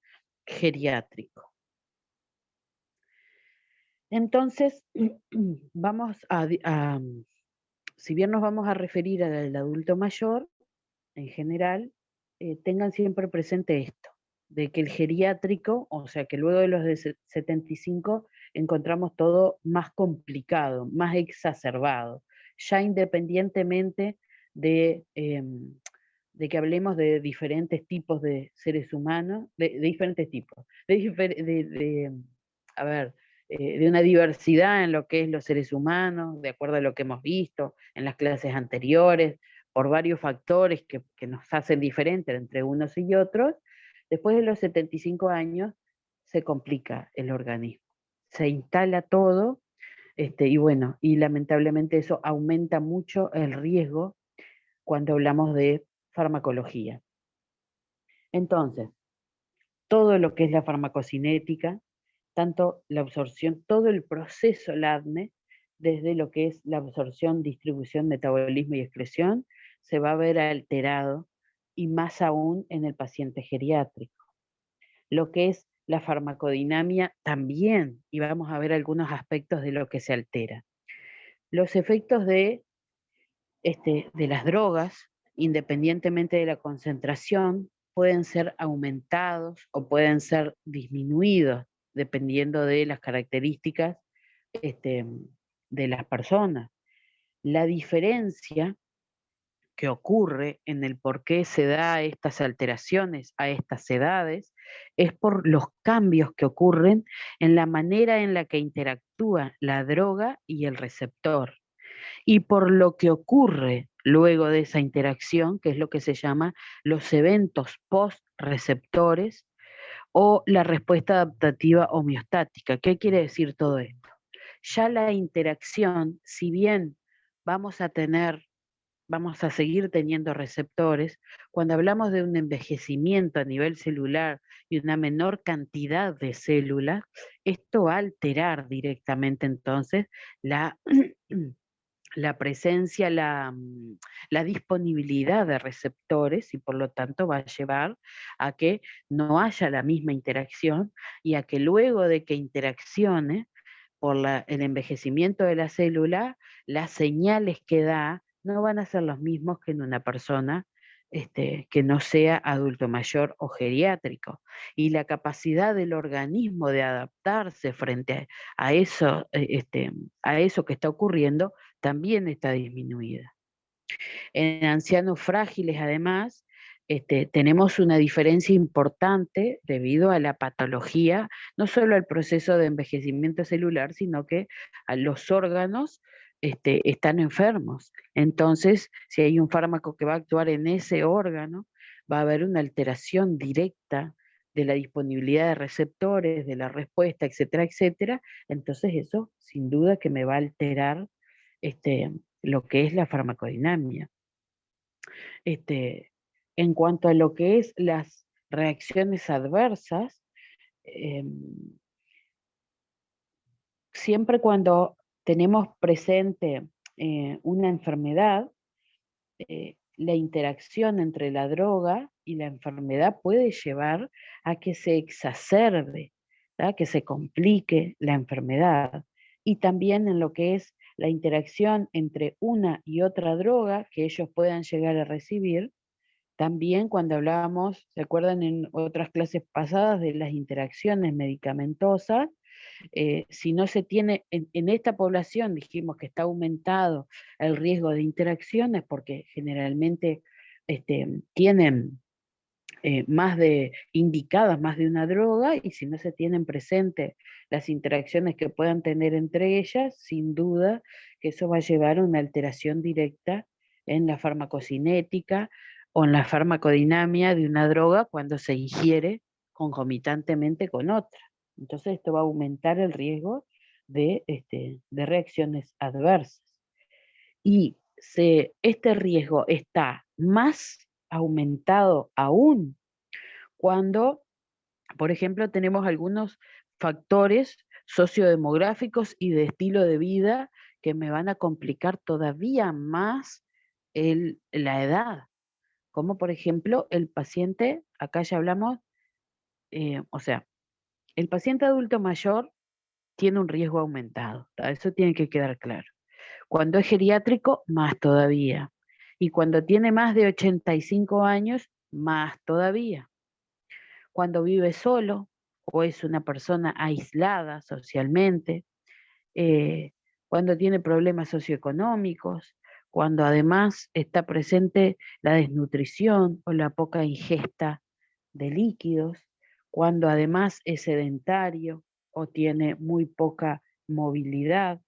B: geriátrico. Entonces, vamos si bien nos vamos a referir al adulto mayor, en general, tengan siempre presente esto, de que el geriátrico, o sea que luego de los de 75 encontramos todo más complicado, más exacerbado, ya independientemente de que hablemos de diferentes tipos de seres humanos, de diferentes tipos, a ver, de una diversidad en lo que es los seres humanos, de acuerdo a lo que hemos visto en las clases anteriores, por varios factores que nos hacen diferentes entre unos y otros, después de los 75 años se complica el organismo, se instala todo, y bueno, y lamentablemente eso aumenta mucho el riesgo cuando hablamos de farmacología. Entonces, todo lo que es la farmacocinética, tanto la absorción, todo el proceso LADME, desde lo que es la absorción, distribución, metabolismo y excreción, se va a ver alterado y más aún en el paciente geriátrico. Lo que es la farmacodinamia también, y vamos a ver algunos aspectos de lo que se altera. Los efectos de las drogas, independientemente de la concentración, pueden ser aumentados o pueden ser disminuidos, dependiendo de las características de las personas. La diferencia que ocurre en el por qué se da estas alteraciones a estas edades es por los cambios que ocurren en la manera en la que interactúa la droga y el receptor y por lo que ocurre luego de esa interacción, que es lo que se llama los eventos post-receptores o la respuesta adaptativa homeostática. ¿Qué quiere decir todo esto? Ya la interacción, si bien vamos a seguir teniendo receptores, cuando hablamos de un envejecimiento a nivel celular y una menor cantidad de células, esto va a alterar directamente entonces la presencia, la disponibilidad de receptores y por lo tanto va a llevar a que no haya la misma interacción y a que luego de que interaccione por el envejecimiento de la célula, las señales que da no van a ser los mismos que en una persona que no sea adulto mayor o geriátrico. Y la capacidad del organismo de adaptarse frente a eso, a eso que está ocurriendo también está disminuida. En ancianos frágiles, además, tenemos una diferencia importante debido a la patología, no solo al proceso de envejecimiento celular, sino que a los órganos están enfermos. Entonces, si hay un fármaco que va a actuar en ese órgano, va a haber una alteración directa de la disponibilidad de receptores, de la respuesta, etcétera, etcétera. Entonces eso, sin duda, que me va a alterar lo que es la farmacodinamia. En cuanto a lo que es las reacciones adversas, siempre cuando tenemos presente una enfermedad, la interacción entre la droga y la enfermedad puede llevar a que se exacerbe, ¿verdad? Que se complique la enfermedad. Y también en lo que es la interacción entre una y otra droga que ellos puedan llegar a recibir. También cuando hablábamos, ¿se acuerdan en otras clases pasadas de las interacciones medicamentosas? Si no se tiene, en esta población dijimos que está aumentado el riesgo de interacciones porque generalmente tienen indicadas más de una droga, y si no se tienen presentes las interacciones que puedan tener entre ellas, sin duda que eso va a llevar a una alteración directa en la farmacocinética o en la farmacodinamia de una droga cuando se ingiere concomitantemente con otra. Entonces esto va a aumentar el riesgo de reacciones adversas. Y este riesgo está más aumentado aún cuando, por ejemplo, tenemos algunos factores sociodemográficos y de estilo de vida que me van a complicar todavía más la edad. Como por ejemplo el paciente, acá ya hablamos, o sea, el paciente adulto mayor tiene un riesgo aumentado, eso tiene que quedar claro. Cuando es geriátrico, más todavía. Y cuando tiene más de 85 años, más todavía. Cuando vive solo o es una persona aislada socialmente, cuando tiene problemas socioeconómicos, cuando además está presente la desnutrición o la poca ingesta de líquidos, cuando además es sedentario o tiene muy poca movilidad,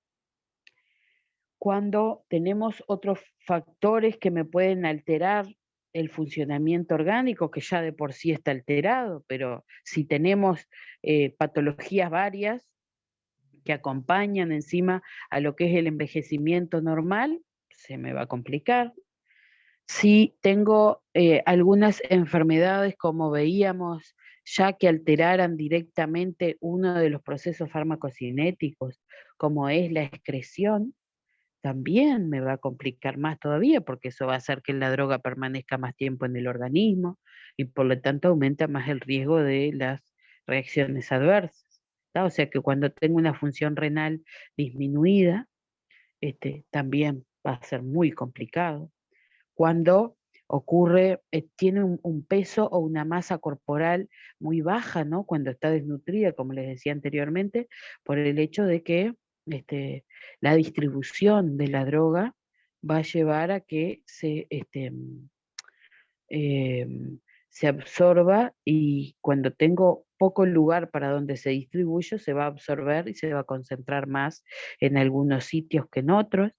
B: cuando tenemos otros factores que me pueden alterar el funcionamiento orgánico, que ya de por sí está alterado, pero si tenemos patologías varias que acompañan encima a lo que es el envejecimiento normal, se me va a complicar. Si tengo algunas enfermedades, como veíamos, ya que alteraran directamente uno de los procesos farmacocinéticos, como es la excreción, también me va a complicar más todavía, porque eso va a hacer que la droga permanezca más tiempo en el organismo y por lo tanto aumenta más el riesgo de las reacciones adversas, ¿tá? O sea que cuando tengo una función renal disminuida, también va a ser muy complicado. Cuando ocurre, tiene un peso o una masa corporal muy baja, ¿no? Cuando está desnutrida, como les decía anteriormente, por el hecho de que la distribución de la droga va a llevar a que se absorba, y cuando tengo poco lugar para donde se distribuye, se va a absorber y se va a concentrar más en algunos sitios que en otros.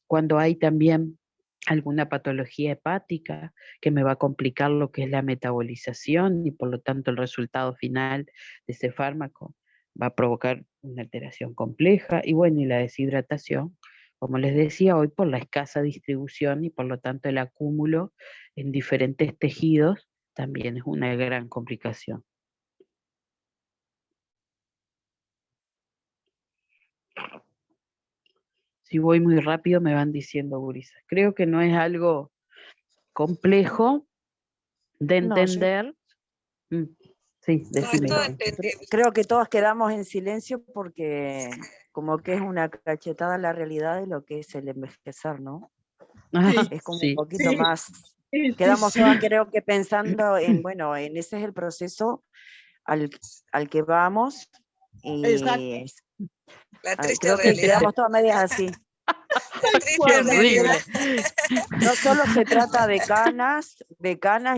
B: Cuando hay también alguna patología hepática que me va a complicar lo que es la metabolización y por lo tanto el resultado final de ese fármaco va a provocar una alteración compleja, y bueno, y la deshidratación, como les decía hoy, por la escasa distribución y por lo tanto el acúmulo en diferentes tejidos también es una gran complicación. Si voy muy rápido me van diciendo, gurisas. Creo que no es algo complejo de entender. No, sí, decime.
A: Creo que todos quedamos en silencio porque como que es una cachetada a la realidad de lo que es el envejecer, ¿no? Es como un
B: Sí.
A: poquito
C: Sí.
A: más,
C: Sí,
A: quedamos
C: sí.
A: todas creo que pensando en, bueno, en ese es el proceso al, al que vamos
C: Exacto.
A: y
F: La triste
A: creo que
F: realidad.
A: quedamos todas medias así.
F: La triste
B: Qué
F: realidad.
B: horrible.
A: No solo se trata de canas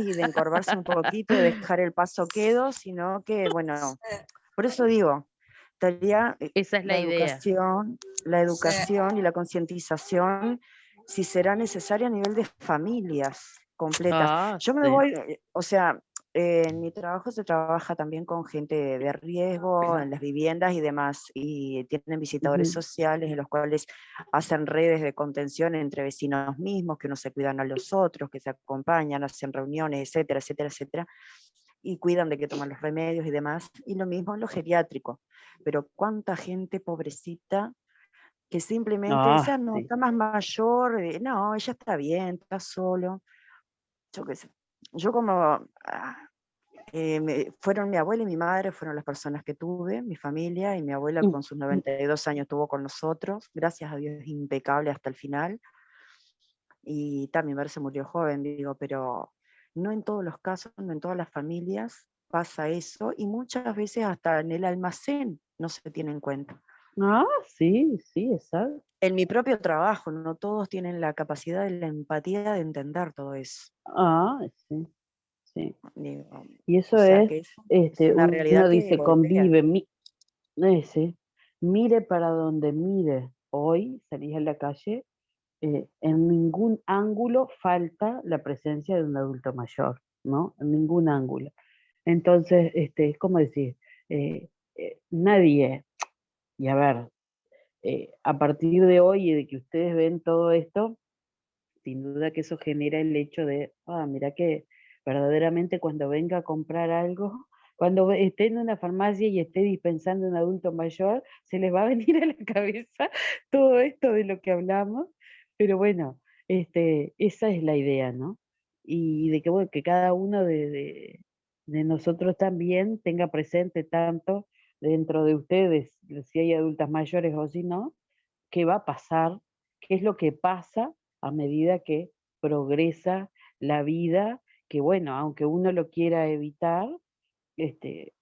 A: y de encorvarse un poquito y dejar el paso quedo, sino que, bueno, por eso digo, estaría
B: Esa es la idea.
A: la
F: Sí.
A: educación y la concientización, si será necesaria a nivel de familias completas.
B: Ah,
A: Yo me
B: sí.
A: voy, o sea, en mi trabajo se trabaja también con gente de riesgo en las viviendas y demás, y tienen visitadores
B: Ujú.
A: sociales en los cuales hacen redes de contención entre vecinos mismos, que unos se cuidan a los otros, que se acompañan, hacen reuniones, etcétera, etcétera, etcétera, y cuidan de que toman los remedios y demás, y lo mismo en lo geriátrico. Pero cuánta gente pobrecita que simplemente dice,
B: Ah,
A: "Ah, no,
B: sí.
A: está más mayor, no, ella está bien, está solo". Yo qué sé. Yo como fueron mi abuela y mi madre, fueron las personas que tuve, mi familia, y mi abuela con sus 92 años estuvo con nosotros, gracias a Dios impecable hasta el final, y también mi madre se murió joven, digo, pero no en todos los casos, no en todas las familias pasa eso, y muchas veces hasta en el almacén no se tiene en cuenta.
B: Ah, sí, sí, exacto.
A: En mi propio trabajo, no todos tienen la capacidad de la empatía de entender todo eso.
B: Ah, sí, sí.
A: Digo,
B: Y
A: o
B: eso
A: sea
B: es,
A: que es una realidad
B: uno
A: que
B: dice,
A: golpea.
B: convive, ese, mire para donde mire. Hoy salís a la calle, en ningún ángulo falta la presencia de un adulto mayor, ¿no? En ningún ángulo. Entonces, es como decir, nadie, y a ver, a partir de hoy y de que ustedes ven todo esto, sin duda que eso genera el hecho de, mira que verdaderamente cuando venga a comprar algo, cuando esté en una farmacia y esté dispensando un adulto mayor, se les va a venir a la cabeza todo esto de lo que hablamos, pero bueno, esa es la idea, ¿no? Y de que, bueno, que cada uno de nosotros también tenga presente tanto dentro de ustedes, si hay adultas mayores o si no, qué va a pasar, qué es lo que pasa a medida que progresa la vida, que bueno, aunque uno lo quiera evitar, este,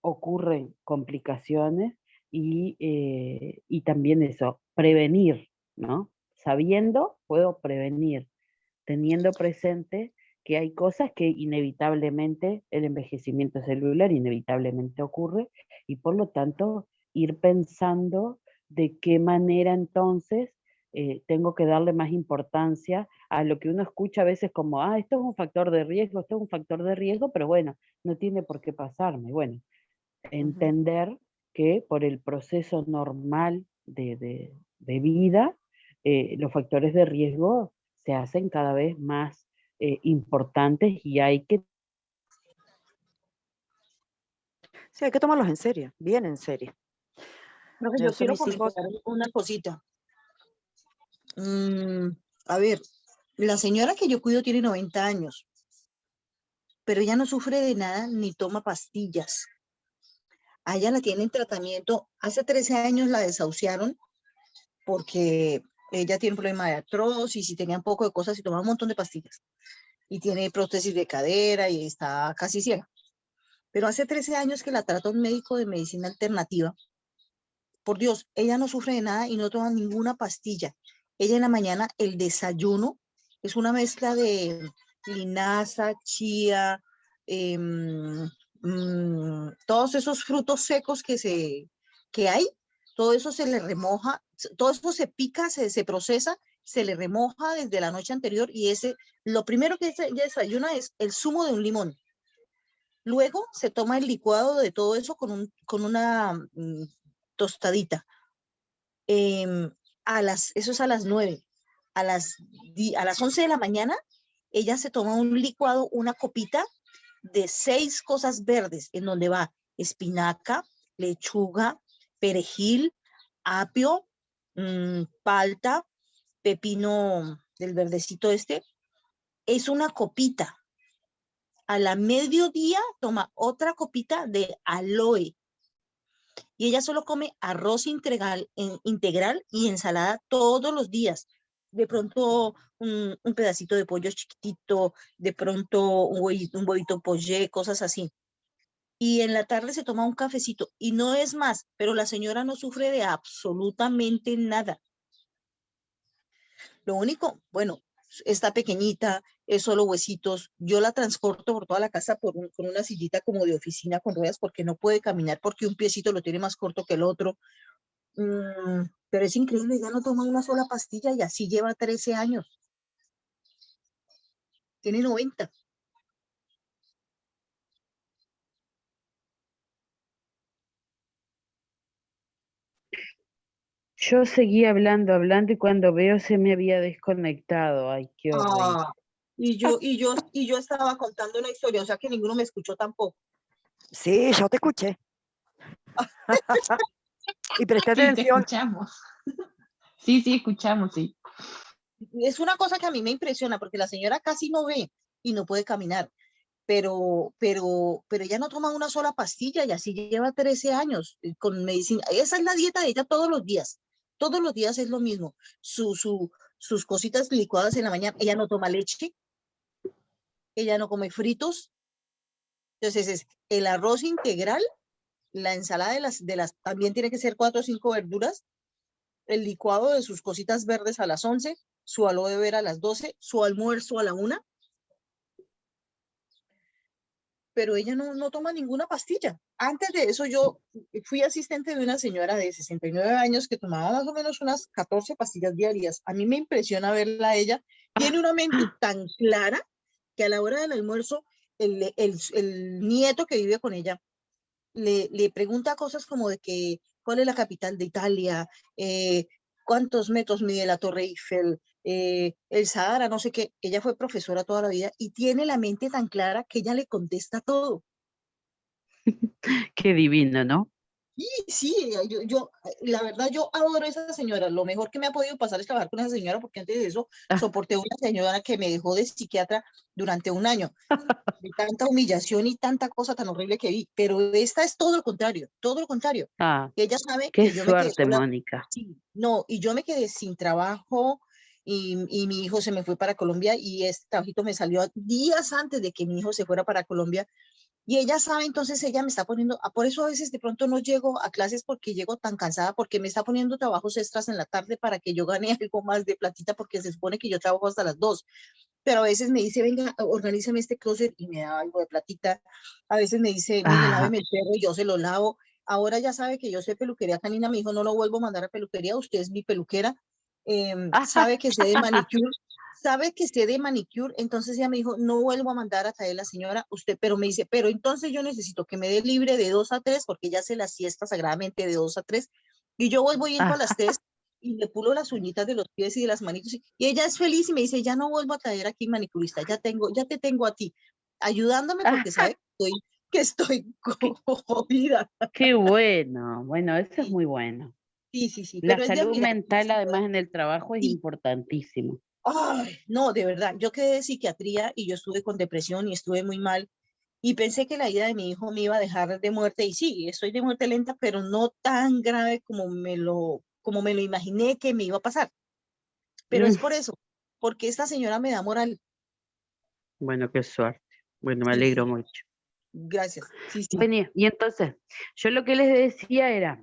B: ocurren complicaciones y también eso, prevenir, ¿no? Sabiendo, puedo prevenir, teniendo presente que hay cosas que inevitablemente el envejecimiento celular inevitablemente ocurre y por lo tanto ir pensando de qué manera entonces tengo que darle más importancia a lo que uno escucha a veces como, esto es un factor de riesgo, esto es un factor de riesgo, pero bueno, no tiene por qué pasarme. Bueno, entender que por el proceso normal de vida, los factores de riesgo se hacen cada vez más importantes y hay que...
A: Sí, hay que tomarlos en serio, bien en serio.
E: Profe, yo
A: Son
E: quiero
A: mis hijos.
E: comentar una cosita. A ver, la señora que yo cuido tiene 90 años, pero ella no sufre de nada ni toma pastillas. A ella la tienen tratamiento. Hace 13 años la desahuciaron porque ella tiene un problema de artrosis y tenía un poco de cosas y tomaba un montón de pastillas. Y tiene prótesis de cadera y está casi ciega. Pero hace 13 años que la trata un médico de medicina alternativa. Por Dios, ella no sufre de nada y no toma ninguna pastilla. Ella en la mañana, el desayuno es una mezcla de linaza, chía, todos esos frutos secos que hay, todo eso se le remoja, todo eso se pica, se procesa, se le remoja desde la noche anterior y lo primero que ella desayuna es el zumo de un limón. Luego se toma el licuado de todo eso con una tostadita. Eso es a las 9. A las 11 de la mañana, ella se toma un licuado, una copita de 6 cosas verdes, en donde va espinaca, lechuga, perejil, apio, palta, pepino del verdecito este. Es una copita. A la mediodía toma otra copita de aloe. Y ella solo come arroz integral y ensalada todos los días. de pronto un pedacito de pollo chiquitito, de pronto un huevito poché, cosas así. Y en la tarde se toma un cafecito y no es más, pero la señora no sufre de absolutamente nada. Lo único, bueno, está pequeñita, es solo huesitos. Yo la transporto por toda la casa con una sillita como de oficina con ruedas porque no puede caminar porque un piecito lo tiene más corto que el otro. Pero es increíble, ya no toma una sola pastilla y así lleva 13 años. Tiene 90.
B: Yo seguí hablando, hablando y cuando veo se me había desconectado. Ay, qué horrible.
E: Ah, y yo estaba contando una historia, o sea que ninguno me escuchó tampoco.
A: Sí, yo te escuché. Y presté
G: Sí, te
A: atención.
G: escuchamos. Sí, sí, escuchamos, sí.
E: Es una cosa que a mí me impresiona porque la señora casi no ve y no puede caminar, pero ella no toma una sola pastilla y así lleva 13 años con medicina. Esa es la dieta de ella todos los días es lo mismo. Sus cositas licuadas en la mañana, ella no toma leche, ella no come fritos, entonces es el arroz integral, la ensalada también tiene que ser 4 o 5 verduras, el licuado de sus cositas verdes a las 11, su aloe vera a las 12, su almuerzo a la 1, pero ella no toma ninguna pastilla. Antes de eso yo fui asistente de una señora de 69 años que tomaba más o menos unas 14 pastillas diarias. A mí me impresiona verla a ella. Tiene una mente tan clara que a la hora del almuerzo el nieto que vive con ella le pregunta cosas como de que cuál es la capital de Italia, cuántos metros mide la Torre Eiffel, el Sahara, no sé qué. Ella fue profesora toda la vida y tiene la mente tan clara que ella le contesta todo.
B: Qué divino, ¿no?
E: Sí, sí, la verdad, yo adoro a esa señora. Lo mejor que me ha podido pasar es trabajar con esa señora, porque antes de eso soporté una señora que me dejó de psiquiatra durante un año, de tanta humillación y tanta cosa tan horrible que vi. Pero esta es todo lo contrario, todo lo contrario.
B: Ah,
E: Ella sabe
B: qué
E: que yo me quedé
B: suerte,
E: sola.
B: Mónica.
E: Sí, no, y yo me quedé sin trabajo y mi hijo se me fue para Colombia y este trabajito me salió días antes de que mi hijo se fuera para Colombia y ella sabe, entonces ella me está poniendo, por eso a veces de pronto no llego a clases porque llego tan cansada, porque me está poniendo trabajos extras en la tarde para que yo gane algo más de platita, porque se supone que yo trabajo hasta las 2. Pero a veces me dice, venga, organízame este closet y me da algo de platita. A veces me dice, mire,
B: Ah,
E: láveme el perro y yo se lo lavo. Ahora ya sabe que yo sé peluquería canina, mi hijo no lo vuelvo a mandar a peluquería, usted es mi peluquera. Sabe que sé de manicure, sabe que sé de manicure, entonces ella me dijo, no vuelvo a mandar a traer la señora, usted, pero me dice, pero entonces yo necesito que me dé libre de 2 a 3, porque ella hace la siesta sagradamente de 2 a 3, y yo vuelvo y entro a las 3 y le pulo las uñitas de los pies y de las manitos, y ella es feliz y me dice, ya no vuelvo a traer aquí manicurista, ya te tengo a ti, ayudándome porque sabe que estoy
B: qué,
E: jodida.
B: qué bueno. Bueno, eso es
E: Sí,
B: muy bueno.
E: sí,
B: La
E: pero es de
B: salud
E: admirar.
B: mental, además, en el trabajo es
E: Sí,
B: importantísimo.
E: ay, no, de verdad, yo quedé de psiquiatría y yo estuve con depresión y estuve muy mal y pensé que la ida de mi hijo me iba a dejar de muerte y sí, estoy de muerte lenta, pero no tan grave como me lo imaginé que me iba a pasar. Pero es
B: Mm,
E: por eso, porque esta señora me da moral.
B: bueno, qué suerte. Bueno, me
E: Sí,
B: alegro mucho.
E: gracias. Sí, sí.
B: Bueno, y entonces, yo lo que les decía era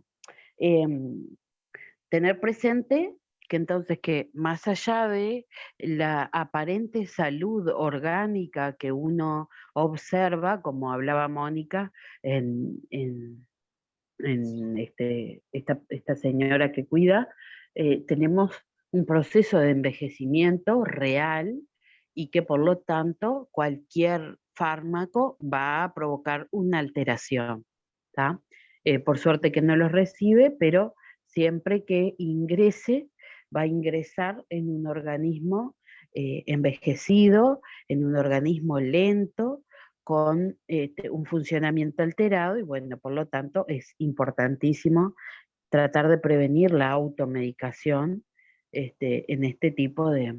B: tener presente que entonces que más allá de la aparente salud orgánica que uno observa, como hablaba Mónica, en esta señora que cuida, tenemos un proceso de envejecimiento real y que por lo tanto cualquier fármaco va a provocar una alteración. ¿Tá? Por suerte que no los recibe, pero siempre que ingrese, va a ingresar en un organismo envejecido, en un organismo lento, con un funcionamiento alterado y bueno, por lo tanto es importantísimo tratar de prevenir la automedicación en este tipo de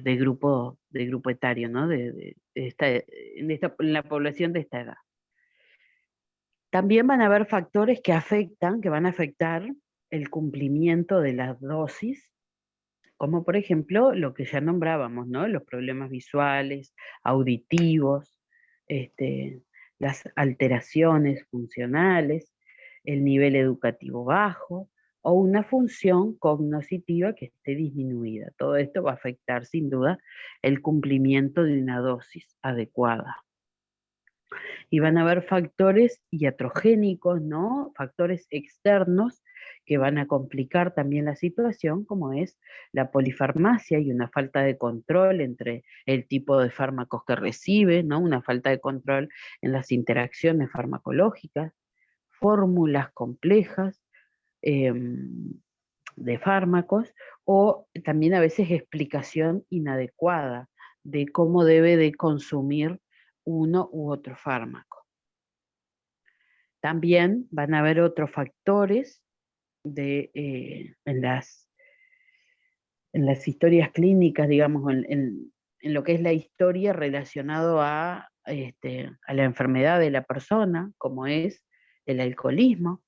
B: grupo etario, ¿no? En la población de esta edad. También van a haber factores que van a afectar el cumplimiento de las dosis como por ejemplo lo que ya nombrábamos, ¿no? Los problemas visuales, auditivos, las alteraciones funcionales, el nivel educativo bajo o una función cognitiva que esté disminuida. Todo esto va a afectar sin duda el cumplimiento de una dosis adecuada. Y van a haber factores iatrogénicos, ¿no? Factores externos que van a complicar también la situación, como es la polifarmacia y una falta de control entre el tipo de fármacos que recibe, ¿no? Una falta de control en las interacciones farmacológicas, fórmulas complejas de fármacos, o también a veces explicación inadecuada de cómo debe de consumir uno u otro fármaco. También van a haber otros factores en las historias clínicas, digamos, en lo que es la historia relacionado a la enfermedad de la persona, como es el alcoholismo,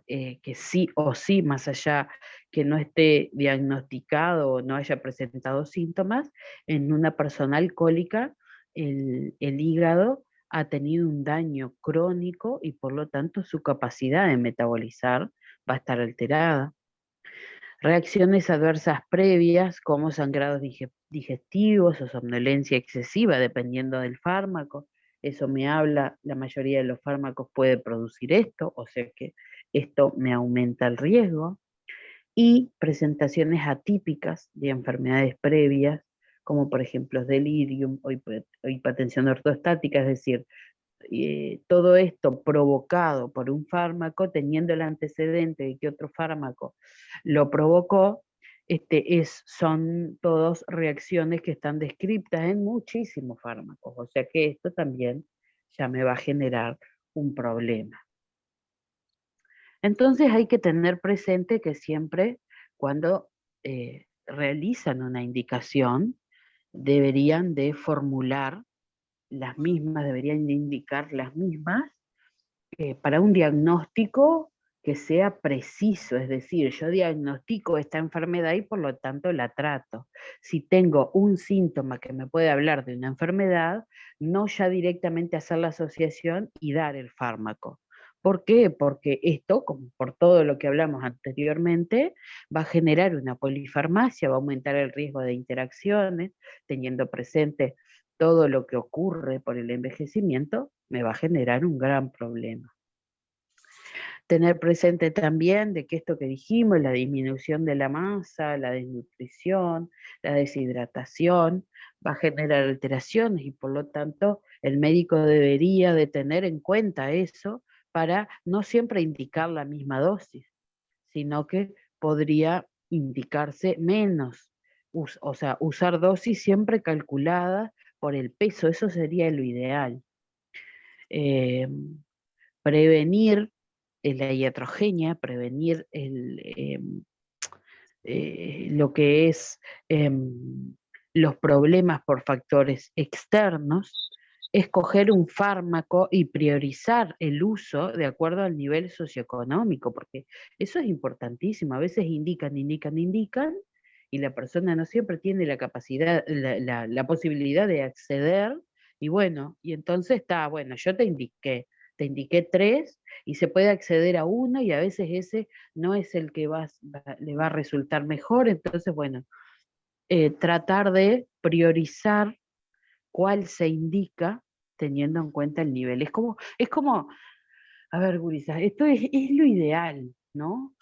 B: que sí o sí, más allá que no esté diagnosticado o no haya presentado síntomas, en una persona alcohólica el hígado ha tenido un daño crónico y por lo tanto su capacidad de metabolizar va a estar alterada. Reacciones adversas previas como sangrados digestivos o somnolencia excesiva dependiendo del fármaco. Eso me habla, la mayoría de los fármacos puede producir esto, o sea que esto me aumenta el riesgo. Y presentaciones atípicas de enfermedades previas, como por ejemplo delirium o hipertensión ortostática, es decir, todo esto provocado por un fármaco, teniendo el antecedente de que otro fármaco lo provocó, son todas reacciones que están descritas en muchísimos fármacos, o sea que esto también ya me va a generar un problema. Entonces hay que tener presente que siempre cuando realizan una indicación deberían de formular las mismas, deberían de indicar las mismas para un diagnóstico que sea preciso, es decir, yo diagnostico esta enfermedad y por lo tanto la trato. Si tengo un síntoma que me puede hablar de una enfermedad, no ya directamente hacer la asociación y dar el fármaco. ¿Por qué? Porque esto, como por todo lo que hablamos anteriormente, va a generar una polifarmacia, va a aumentar el riesgo de interacciones, teniendo presente todo lo que ocurre por el envejecimiento, me va a generar un gran problema. Tener presente también de que esto que dijimos, la disminución de la masa, la desnutrición, la deshidratación, va a generar alteraciones y por lo tanto el médico debería de tener en cuenta eso para no siempre indicar la misma dosis, sino que podría indicarse menos, o sea, usar dosis siempre calculadas por el peso, eso sería lo ideal. Prevenir la iatrogenia, prevenir lo que es los problemas por factores externos, escoger un fármaco y priorizar el uso de acuerdo al nivel socioeconómico, porque eso es importantísimo. A veces indican, y la persona no siempre tiene la capacidad, la posibilidad de acceder, y bueno, y entonces está, bueno, yo te indiqué 3, y se puede acceder a uno, y a veces ese no es el que le va a resultar mejor, entonces bueno, tratar de priorizar cuál se indica teniendo en cuenta el nivel. Es como a ver, gurisas, esto es lo ideal, ¿no?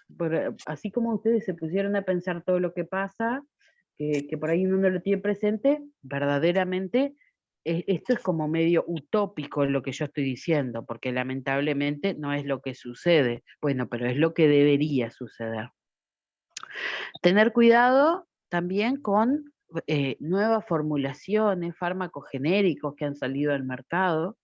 B: Así como ustedes se pusieron a pensar todo lo que pasa, que por ahí uno no lo tiene presente, verdaderamente esto es como medio utópico lo que yo estoy diciendo, porque lamentablemente no es lo que sucede. Bueno, pero es lo que debería suceder. Tener cuidado también con nuevas formulaciones, fármacos genéricos que han salido al mercado.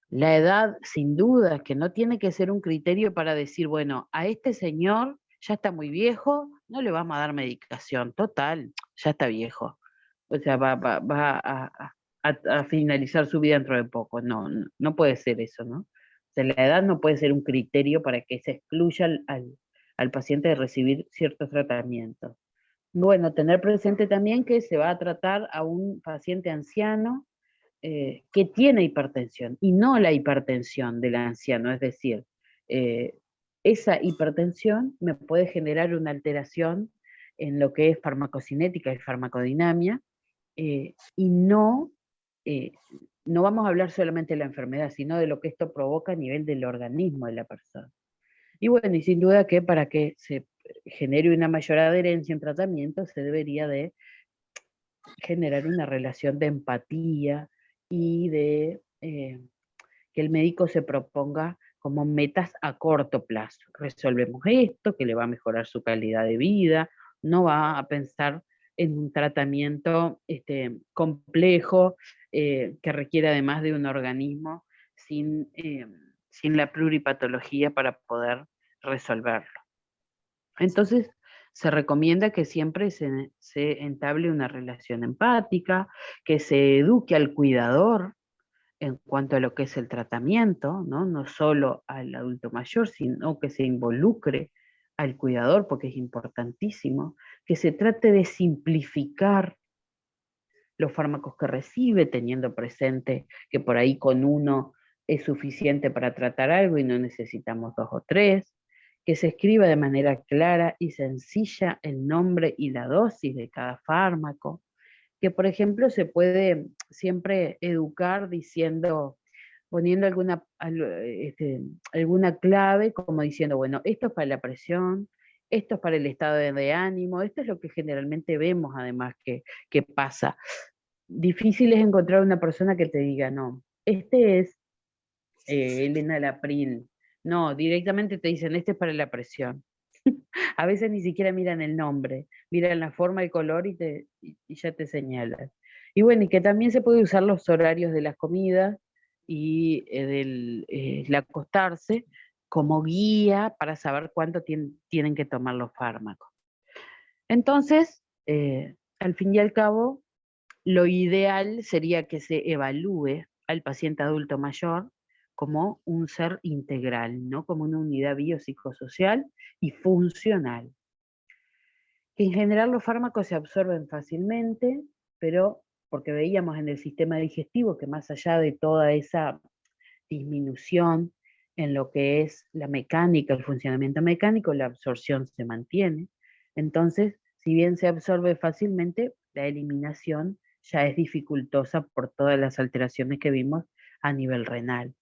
B: La edad, sin duda, que no tiene que ser un criterio para decir, bueno, a este señor ya está muy viejo, no le vamos a dar medicación, total, ya está viejo. O sea, va a finalizar su vida dentro de poco. No puede ser eso, ¿no? O sea, la edad no puede ser un criterio para que se excluya al paciente de recibir ciertos tratamientos. Bueno, tener presente también que se va a tratar a un paciente anciano que tiene hipertensión y no la hipertensión del anciano, es decir, esa hipertensión me puede generar una alteración en lo que es farmacocinética y farmacodinamia, y no vamos a hablar solamente de la enfermedad, sino de lo que esto provoca a nivel del organismo de la persona. Y bueno, y sin duda que para que se genere una mayor adherencia en tratamiento, se debería de generar una relación de empatía y de que el médico se proponga como metas a corto plazo. Resolvemos esto, que le va a mejorar su calidad de vida, no va a pensar en un tratamiento complejo que requiere además de un organismo sin la pluripatología para poder resolverlo. Entonces, se recomienda que siempre se entable una relación empática, que se eduque al cuidador en cuanto a lo que es el tratamiento, ¿no? No solo al adulto mayor, sino que se involucre al cuidador, porque es importantísimo, que se trate de simplificar los fármacos que recibe, teniendo presente que por ahí con uno es suficiente para tratar algo y no necesitamos 2 o 3, que se escriba de manera clara y sencilla el nombre y la dosis de cada fármaco, que por ejemplo se puede siempre educar diciendo, poniendo alguna clave, como diciendo, bueno, esto es para la presión, esto es para el estado de ánimo, esto es lo que generalmente vemos además que pasa. Difícil es encontrar una persona que te diga, no, este es el enalapril. No, directamente te dicen, este es para la presión. A veces ni siquiera miran el nombre, miran la forma, el color y ya te señalan. Y bueno, y que también se puede usar los horarios de las comidas y del acostarse como guía para saber cuánto tienen que tomar los fármacos. Entonces, al fin y al cabo, lo ideal sería que se evalúe al paciente adulto mayor como un ser integral, ¿no? Como una unidad biopsicosocial y funcional. Que en general los fármacos se absorben fácilmente, pero porque veíamos en el sistema digestivo que más allá de toda esa disminución en lo que es la mecánica, el funcionamiento mecánico, la absorción se mantiene. Entonces, si bien se absorbe fácilmente, la eliminación ya es dificultosa por todas las alteraciones que vimos a nivel renal.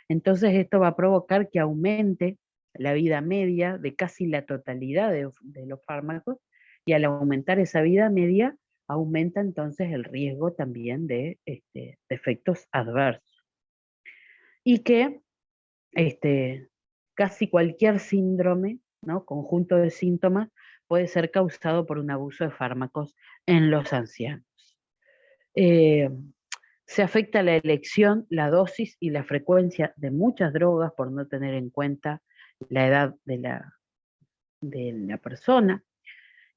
B: Entonces, esto va a provocar que aumente la vida media de casi la totalidad de los fármacos, y al aumentar esa vida media, aumenta entonces el riesgo también de efectos adversos. Y que casi cualquier síndrome, ¿no? Conjunto de síntomas, puede ser causado por un abuso de fármacos en los ancianos. Se afecta la elección, la dosis y la frecuencia de muchas drogas por no tener en cuenta la edad de la persona.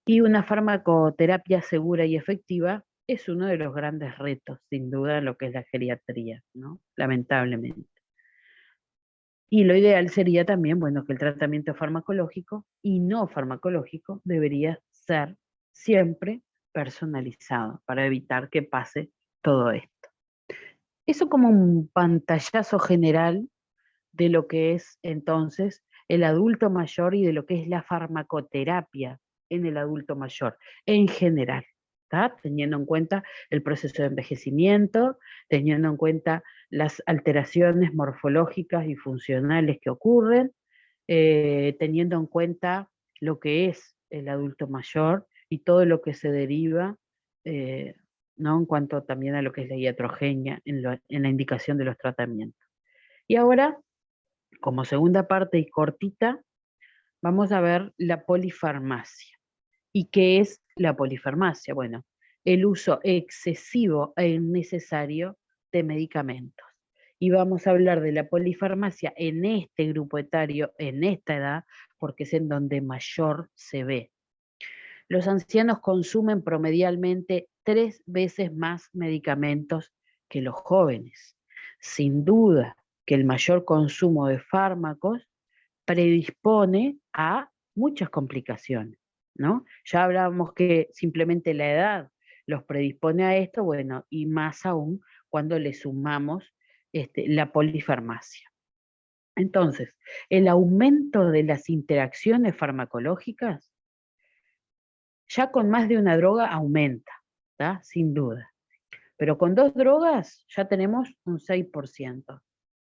B: Y una farmacoterapia segura y efectiva es uno de los grandes retos, sin duda, en lo que es la geriatría, ¿no? Lamentablemente. Y lo ideal sería también, bueno, que el tratamiento farmacológico y no farmacológico debería ser siempre personalizado para evitar que pase todo esto. Eso como un pantallazo general de lo que es entonces el adulto mayor y de lo que es la farmacoterapia en el adulto mayor en general, ¿tá? Teniendo en cuenta el proceso de envejecimiento, teniendo en cuenta las alteraciones morfológicas y funcionales que ocurren, teniendo en cuenta lo que es el adulto mayor y todo lo que se deriva, ¿no? En cuanto también a lo que es la iatrogenia en la indicación de los tratamientos. Y ahora, como segunda parte y cortita, vamos a ver la polifarmacia. ¿Y qué es la polifarmacia? Bueno, el uso excesivo e innecesario de medicamentos. Y vamos a hablar de la polifarmacia en este grupo etario, en esta edad, porque es en donde mayor se ve. Los ancianos consumen promedialmente 3 veces más medicamentos que los jóvenes. Sin duda que el mayor consumo de fármacos predispone a muchas complicaciones, ¿no? Ya hablábamos que simplemente la edad los predispone a esto, bueno, y más aún cuando le sumamos la polifarmacia. Entonces, el aumento de las interacciones farmacológicas, ya con más de una droga aumenta, ¿tá? Sin duda. Pero con 2 drogas ya tenemos un 6%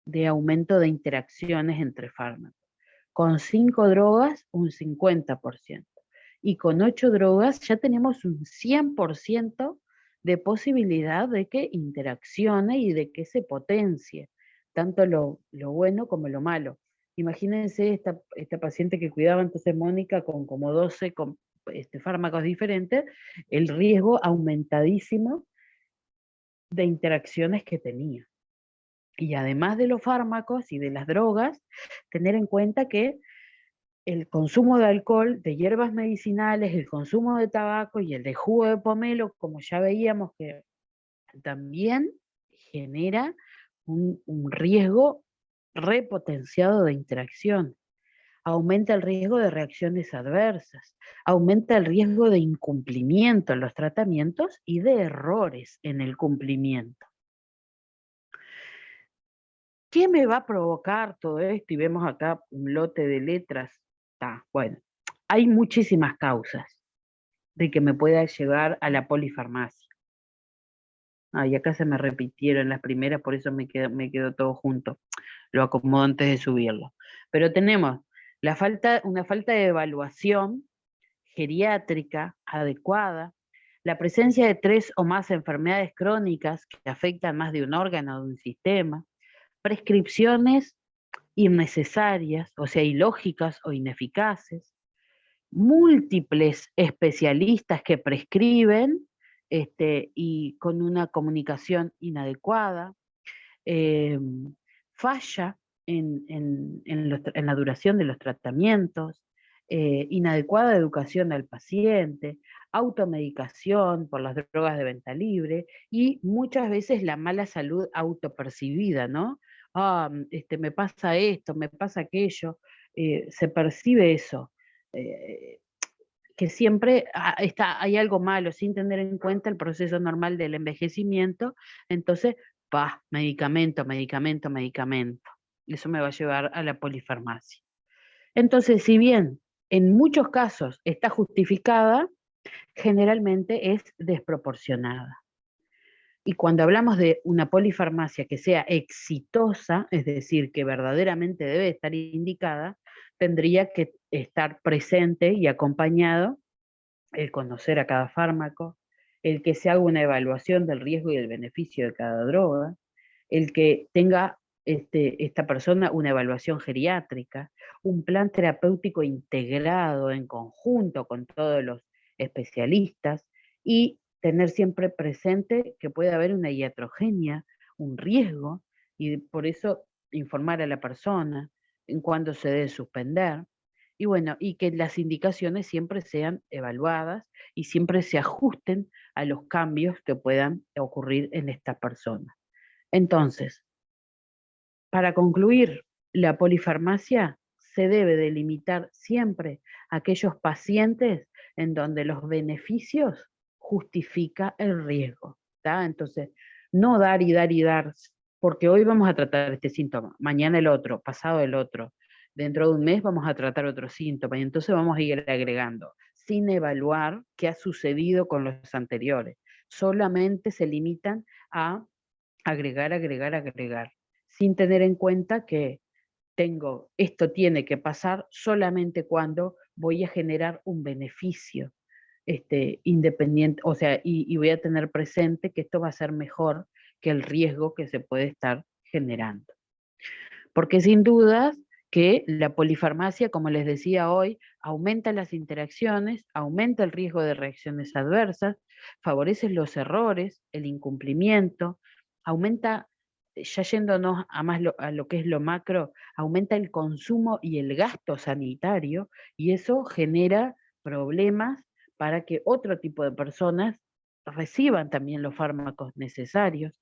B: de aumento de interacciones entre fármacos. Con 5 drogas, un 50%. Y con 8 drogas ya tenemos un 100% de posibilidad de que interaccione y de que se potencie, tanto lo bueno como lo malo. Imagínense esta paciente que cuidaba entonces Mónica con como 12 fármacos diferentes, el riesgo aumentadísimo de interacciones que tenía. Y además de los fármacos y de las drogas, tener en cuenta que el consumo de alcohol, de hierbas medicinales, el consumo de tabaco y el de jugo de pomelo, como ya veíamos que también genera un riesgo repotenciado de interacción. Aumenta el riesgo de reacciones adversas, aumenta el riesgo de incumplimiento en los tratamientos y de errores en el cumplimiento. ¿Qué me va a provocar todo esto? Y vemos acá un lote de letras. Bueno, hay muchísimas causas de que me pueda llevar a la polifarmacia. Y acá se me repitieron las primeras, por eso me quedó todo junto. Lo acomodo antes de subirlo. Pero tenemos una falta de evaluación geriátrica adecuada, la presencia de 3 o más enfermedades crónicas que afectan más de un órgano o de un sistema, prescripciones innecesarias, o sea, ilógicas o ineficaces, múltiples especialistas que prescriben y con una comunicación inadecuada, falla en la duración de los tratamientos, inadecuada educación al paciente, automedicación por las drogas de venta libre y muchas veces la mala salud autopercibida, ¿no? Me pasa esto, me pasa aquello, se percibe eso. Que siempre hay algo malo sin tener en cuenta el proceso normal del envejecimiento, entonces, medicamento, medicamento, medicamento. Eso me va a llevar a la polifarmacia. Entonces, si bien en muchos casos está justificada, generalmente es desproporcionada. Y cuando hablamos de una polifarmacia que sea exitosa, es decir, que verdaderamente debe estar indicada, tendría que estar presente y acompañado el conocer a cada fármaco, el que se haga una evaluación del riesgo y del beneficio de cada droga, el que tenga esta persona una evaluación geriátrica, un plan terapéutico integrado en conjunto con todos los especialistas y tener siempre presente que puede haber una iatrogenia, un riesgo, y por eso informar a la persona en cuándo se debe suspender, y bueno, y que las indicaciones siempre sean evaluadas y siempre se ajusten a los cambios que puedan ocurrir en esta persona. Entonces, para concluir, la polifarmacia se debe delimitar siempre a aquellos pacientes en donde los beneficios justifica el riesgo, ¿tá? Entonces, no dar y dar y dar, porque hoy vamos a tratar este síntoma, mañana el otro, pasado el otro, dentro de un mes vamos a tratar otro síntoma, y entonces vamos a ir agregando, sin evaluar qué ha sucedido con los anteriores. Solamente se limitan a agregar, agregar, agregar, sin tener en cuenta que esto tiene que pasar solamente cuando voy a generar un beneficio independiente, o sea, y voy a tener presente que esto va a ser mejor que el riesgo que se puede estar generando. Porque sin dudas que la polifarmacia, como les decía hoy, aumenta las interacciones, aumenta el riesgo de reacciones adversas, favorece los errores, el incumplimiento, aumenta, ya yéndonos a lo que es lo macro, aumenta el consumo y el gasto sanitario, y eso genera problemas para que otro tipo de personas reciban también los fármacos necesarios,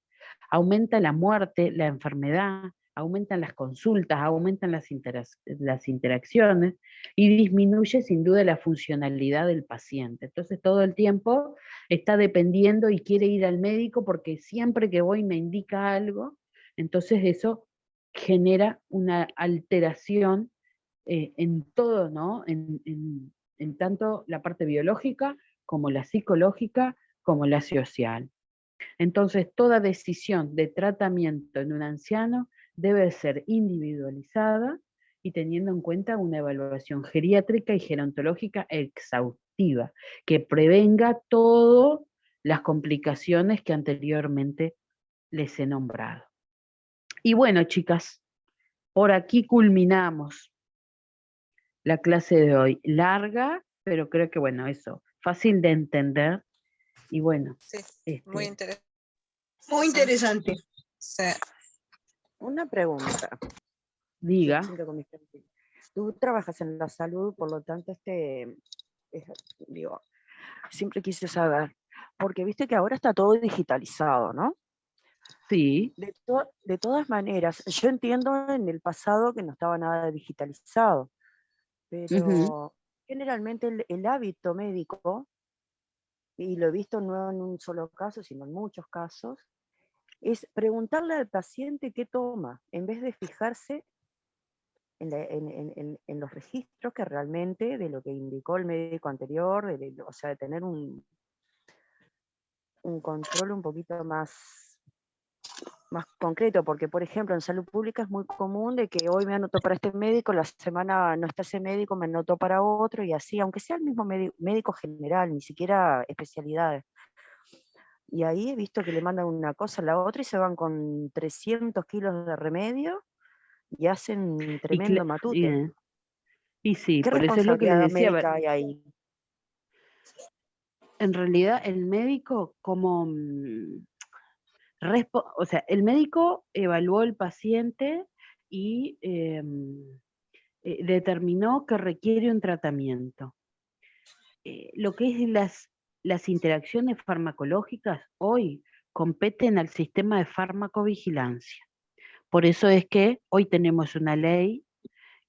B: aumenta la muerte, la enfermedad, aumentan las consultas, aumentan las interacciones y disminuye sin duda la funcionalidad del paciente. Entonces todo el tiempo está dependiendo y quiere ir al médico porque siempre que voy me indica algo, entonces eso genera una alteración en todo, ¿no? En tanto la parte biológica como la psicológica como la social. Entonces, toda decisión de tratamiento en un anciano debe ser individualizada y teniendo en cuenta una evaluación geriátrica y gerontológica exhaustiva, que prevenga todas las complicaciones que anteriormente les he nombrado. Y bueno, chicas, por aquí culminamos la clase de hoy. Larga, pero creo que, bueno, eso, fácil de entender. Y bueno,
F: Sí, muy interesante.
E: Muy interesante.
F: Sí.
A: Una pregunta.
B: diga.
A: Siento con mi gente. Tú trabajas en la salud, por lo tanto, digo, siempre quise saber, porque viste que ahora está todo digitalizado, ¿no?
B: Sí.
A: De todas maneras, yo entiendo en el pasado que no estaba nada digitalizado, pero generalmente el hábito médico, y lo he visto no en un solo caso, sino en muchos casos, es preguntarle al paciente qué toma, en vez de fijarse en los registros que realmente de lo que indicó el médico anterior, o sea, de tener un control un poquito más concreto, porque por ejemplo en salud pública es muy común de que hoy me anotó para este médico, la semana no está ese médico, me anotó para otro y así, aunque sea el mismo médico general, ni siquiera especialidades. Y ahí he visto que le mandan una cosa a la otra y se van con 300 kilos de remedio y hacen tremendo matute.
B: Y sí,
A: ¿Qué
B: por eso es lo que les
A: responsabilidad
B: decía.
A: médica hay ahí?
B: En realidad el médico como... o sea, el médico evaluó al paciente y determinó que requiere un tratamiento. Lo que es las interacciones farmacológicas hoy competen al sistema de farmacovigilancia. Por eso es que hoy tenemos una ley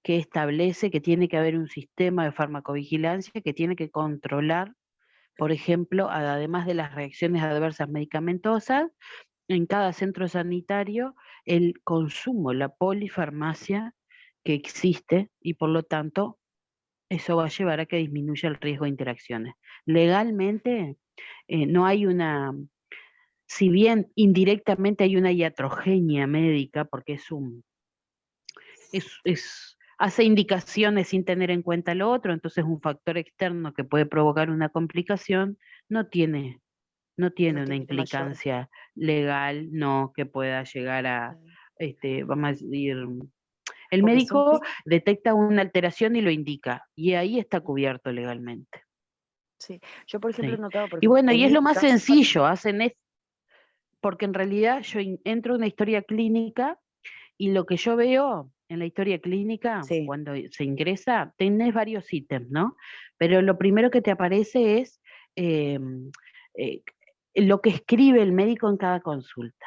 B: que establece que tiene que haber un sistema de farmacovigilancia que tiene que controlar, por ejemplo, además de las reacciones adversas medicamentosas, en cada centro sanitario el consumo, la polifarmacia que existe y por lo tanto eso va a llevar a que disminuya el riesgo de interacciones. Legalmente no hay si bien indirectamente hay una iatrogenia médica, porque hace indicaciones sin tener en cuenta lo otro, entonces un factor externo que puede provocar una complicación no tiene una
A: tiene
B: implicancia legal, no, que pueda llegar a, vamos a decir, el
A: Porque son
B: médico detecta una alteración y lo indica, y ahí está cubierto legalmente.
A: Sí, yo por ejemplo he
B: Sí.
A: notado,
B: Y bueno, y
A: en
B: es lo
A: mi
B: más
A: caso,
B: sencillo, porque en realidad yo entro en una historia clínica y lo que yo veo en la historia clínica,
A: sí,
B: cuando se ingresa, tenés varios ítems, ¿no? Pero lo primero que te aparece es lo que escribe el médico en cada consulta.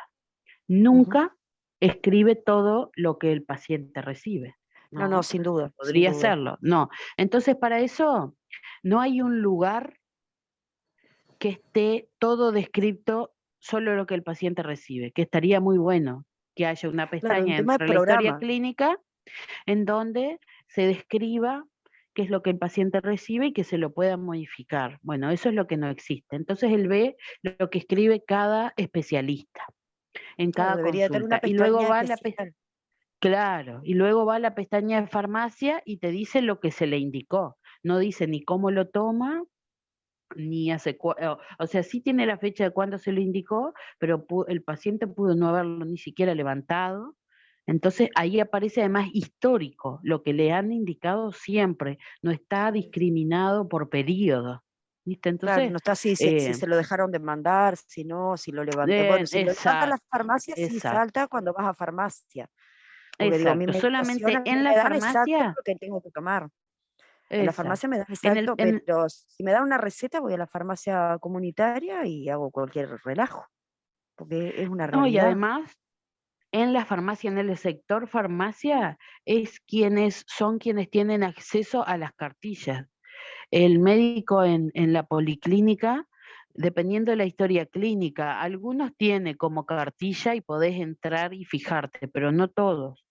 B: Nunca escribe todo lo que el paciente recibe.
A: no, sin duda,
B: Podría hacerlo, no. Entonces, para eso no hay un lugar que esté todo descrito solo lo que el paciente recibe, que estaría muy bueno que haya una
A: Claro, un
B: pestaña
A: tema de
B: dentro de la historia
A: programa.
B: clínica en donde se describa qué es lo que el paciente recibe y que se lo pueda modificar. Bueno, eso es lo que no existe. Entonces él ve lo que escribe cada especialista en
A: Claro,
B: cada
A: debería tener una
B: consulta. Y luego
A: pestaña
B: va
A: especial.
B: claro, y luego va a la pestaña de farmacia y te dice lo que se le indicó. No dice ni cómo lo toma, ni hace, o sea, sí tiene la fecha de cuándo se lo indicó, pero el paciente pudo no haberlo ni siquiera levantado. Entonces ahí aparece además histórico, lo que le han indicado siempre, no está discriminado por periodo. ¿Viste?
A: Claro,
B: Entonces,
A: no está si se lo dejaron de mandar, si no, si lo levantó. Bueno, si lo levanta la
B: exacto,
A: farmacia, sí
B: exacto,
A: salta cuando vas a farmacia. Porque digo, mi
B: exacto.
A: medicación
B: Solamente
A: a mí
B: en la
A: me dan exacto
B: farmacia,
A: lo que tengo que tomar. En la farmacia
B: exacto.
A: me dan exacto, pero si me dan una receta voy a la farmacia comunitaria y hago cualquier relajo, porque es una
B: No, y
A: realidad.
B: además en la farmacia, en el sector farmacia, son quienes tienen acceso a las cartillas. El médico en la policlínica, dependiendo de la historia clínica, algunos tienen como cartilla y podés entrar y fijarte, pero no todos.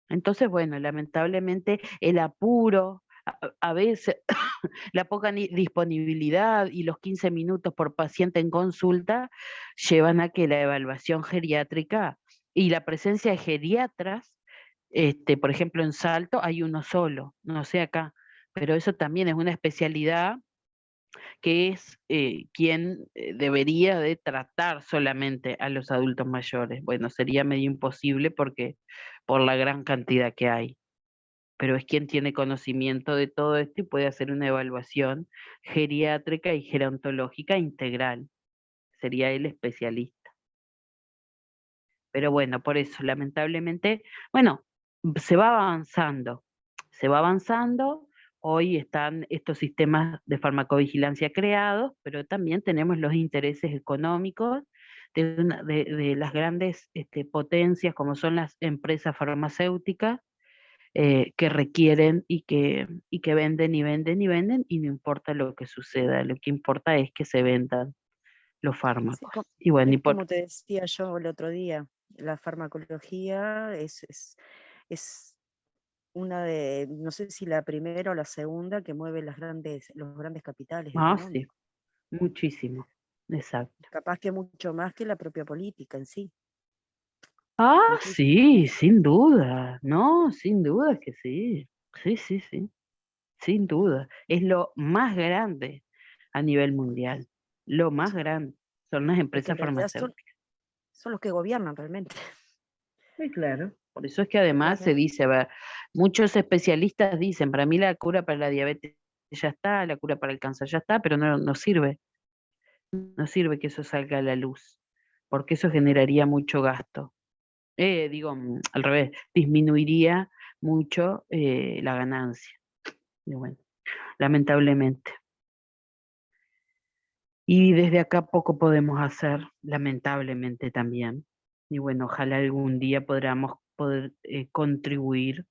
B: Entonces, bueno, lamentablemente el apuro, a veces la poca disponibilidad y los 15 minutos por paciente en consulta llevan a que la evaluación geriátrica y la presencia de geriatras, por ejemplo, en Salto hay uno solo, no sé acá, pero eso también es una especialidad que es quien debería de tratar solamente a los adultos mayores. Bueno, sería medio imposible porque por la gran cantidad que hay, pero es quien tiene conocimiento de todo esto y puede hacer una evaluación geriátrica y gerontológica integral. Sería el especialista. Pero bueno, por eso, lamentablemente, bueno, se va avanzando, se va avanzando. Hoy están estos sistemas de farmacovigilancia creados, pero también tenemos los intereses económicos de las grandes potencias, como son las empresas farmacéuticas, que requieren y que venden y venden y venden, y no importa lo que suceda, lo que importa es que se vendan los
A: Sí,
B: fármacos. Y bueno,
A: es como te decía yo el otro día, la farmacología es una de, no sé si la primera o la segunda que mueve los grandes capitales
B: sí,
A: económicos.
B: muchísimo, exacto.
A: Capaz que mucho más que la propia política en sí.
B: Ah,
A: Muchísimo.
B: sí, sin duda, no, sin duda que sí, sí, sin duda. Es lo más grande a nivel mundial, lo más grande, son las
A: Es que
B: empresas
A: en realidad
B: farmacéuticas.
A: son los que gobiernan realmente.
B: Sí, claro. Por eso es que además se
A: Realmente.
B: dice, a ver, muchos especialistas dicen, para mí la cura para la diabetes ya está, la cura para el cáncer ya está, pero no sirve, no sirve que eso salga a la luz, porque eso generaría mucho gasto. Al revés, disminuiría mucho la ganancia. Y bueno, lamentablemente. Y desde acá poco podemos hacer, lamentablemente también. Y bueno, ojalá algún día podamos poder contribuir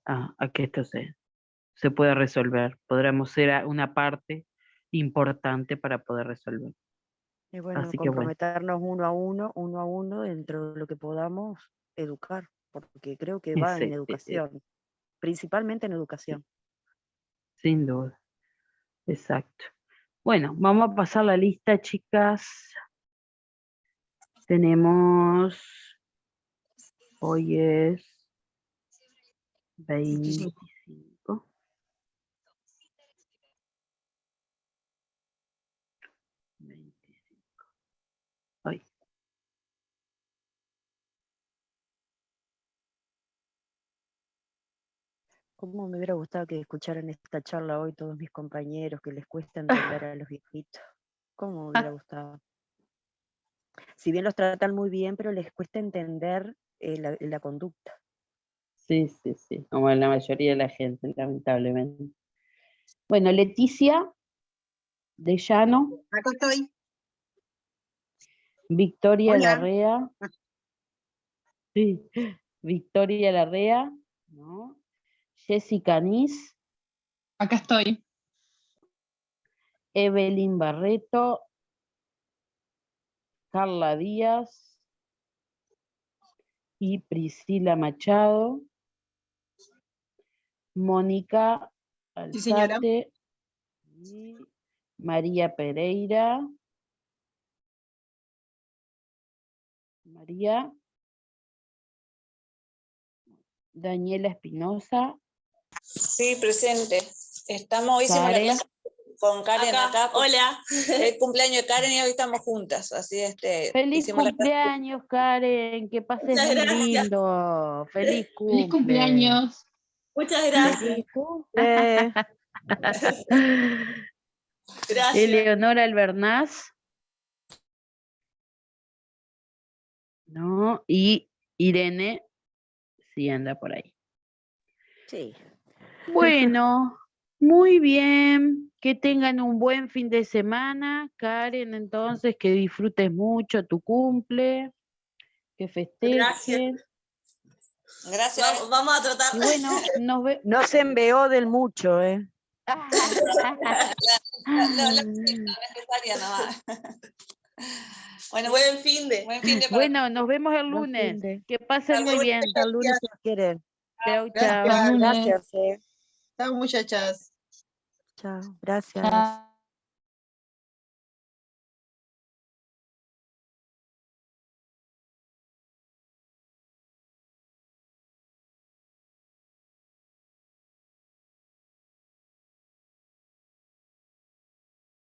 B: a que esto se pueda resolver. Podremos ser una parte importante para poder resolver.
A: Y bueno,
B: Así que bueno.
A: comprometernos uno a uno, dentro de lo que podamos educar, porque creo que va en educación, principalmente en educación.
B: Sin duda, exacto. Bueno, vamos a pasar la lista, chicas. Tenemos, hoy es 25. Ay.
A: ¿Cómo me hubiera gustado que escucharan esta charla hoy todos mis compañeros, que les cuesta entender a los viejitos? ¿Cómo me hubiera gustado? Si bien los tratan muy bien, pero les cuesta entender la conducta.
B: Sí, como la mayoría de la gente, lamentablemente. Bueno, Leticia de Llano.
C: Acá estoy.
B: Victoria
C: Hola.
B: Larrea. Sí, Victoria Larrea, ¿no? Jessica Nis.
G: Acá estoy.
B: Evelyn Barreto. Carla Díaz. Y Priscila Machado. Mónica
C: Sí, señora.
B: Alzate. Y María Pereira. María. Daniela Espinosa.
F: Sí, presente. Hicimos la clase con Karen acá. Hola. El cumpleaños de Karen y hoy estamos juntas. Así
B: Feliz cumpleaños, Karen, que pases muy lindo. Feliz cumple.
G: Feliz cumpleaños.
F: Muchas gracias.
B: Feliz cumple.
F: Gracias.
B: Eleonora Albernaz. ¿No? Y Irene, sí anda por ahí.
A: Sí.
B: Bueno, muy bien. Que tengan un buen fin de semana, Karen, entonces, que disfrutes mucho tu cumple. que festejen.
F: Gracias. Vamos a tratar.
B: Y bueno,
A: No se enveó del mucho, ¿eh?
F: La necesaria nomás. Bueno, buen fin de
B: Bueno, nos vemos el
A: Buen
B: lunes.
A: fin de.
B: Que pasen muy bien.
A: Hasta el lunes si quieren.
B: Chao, chao.
E: Gracias.
A: Gracias.
E: Chao, muchachas.
A: Chao, gracias.
G: Chao.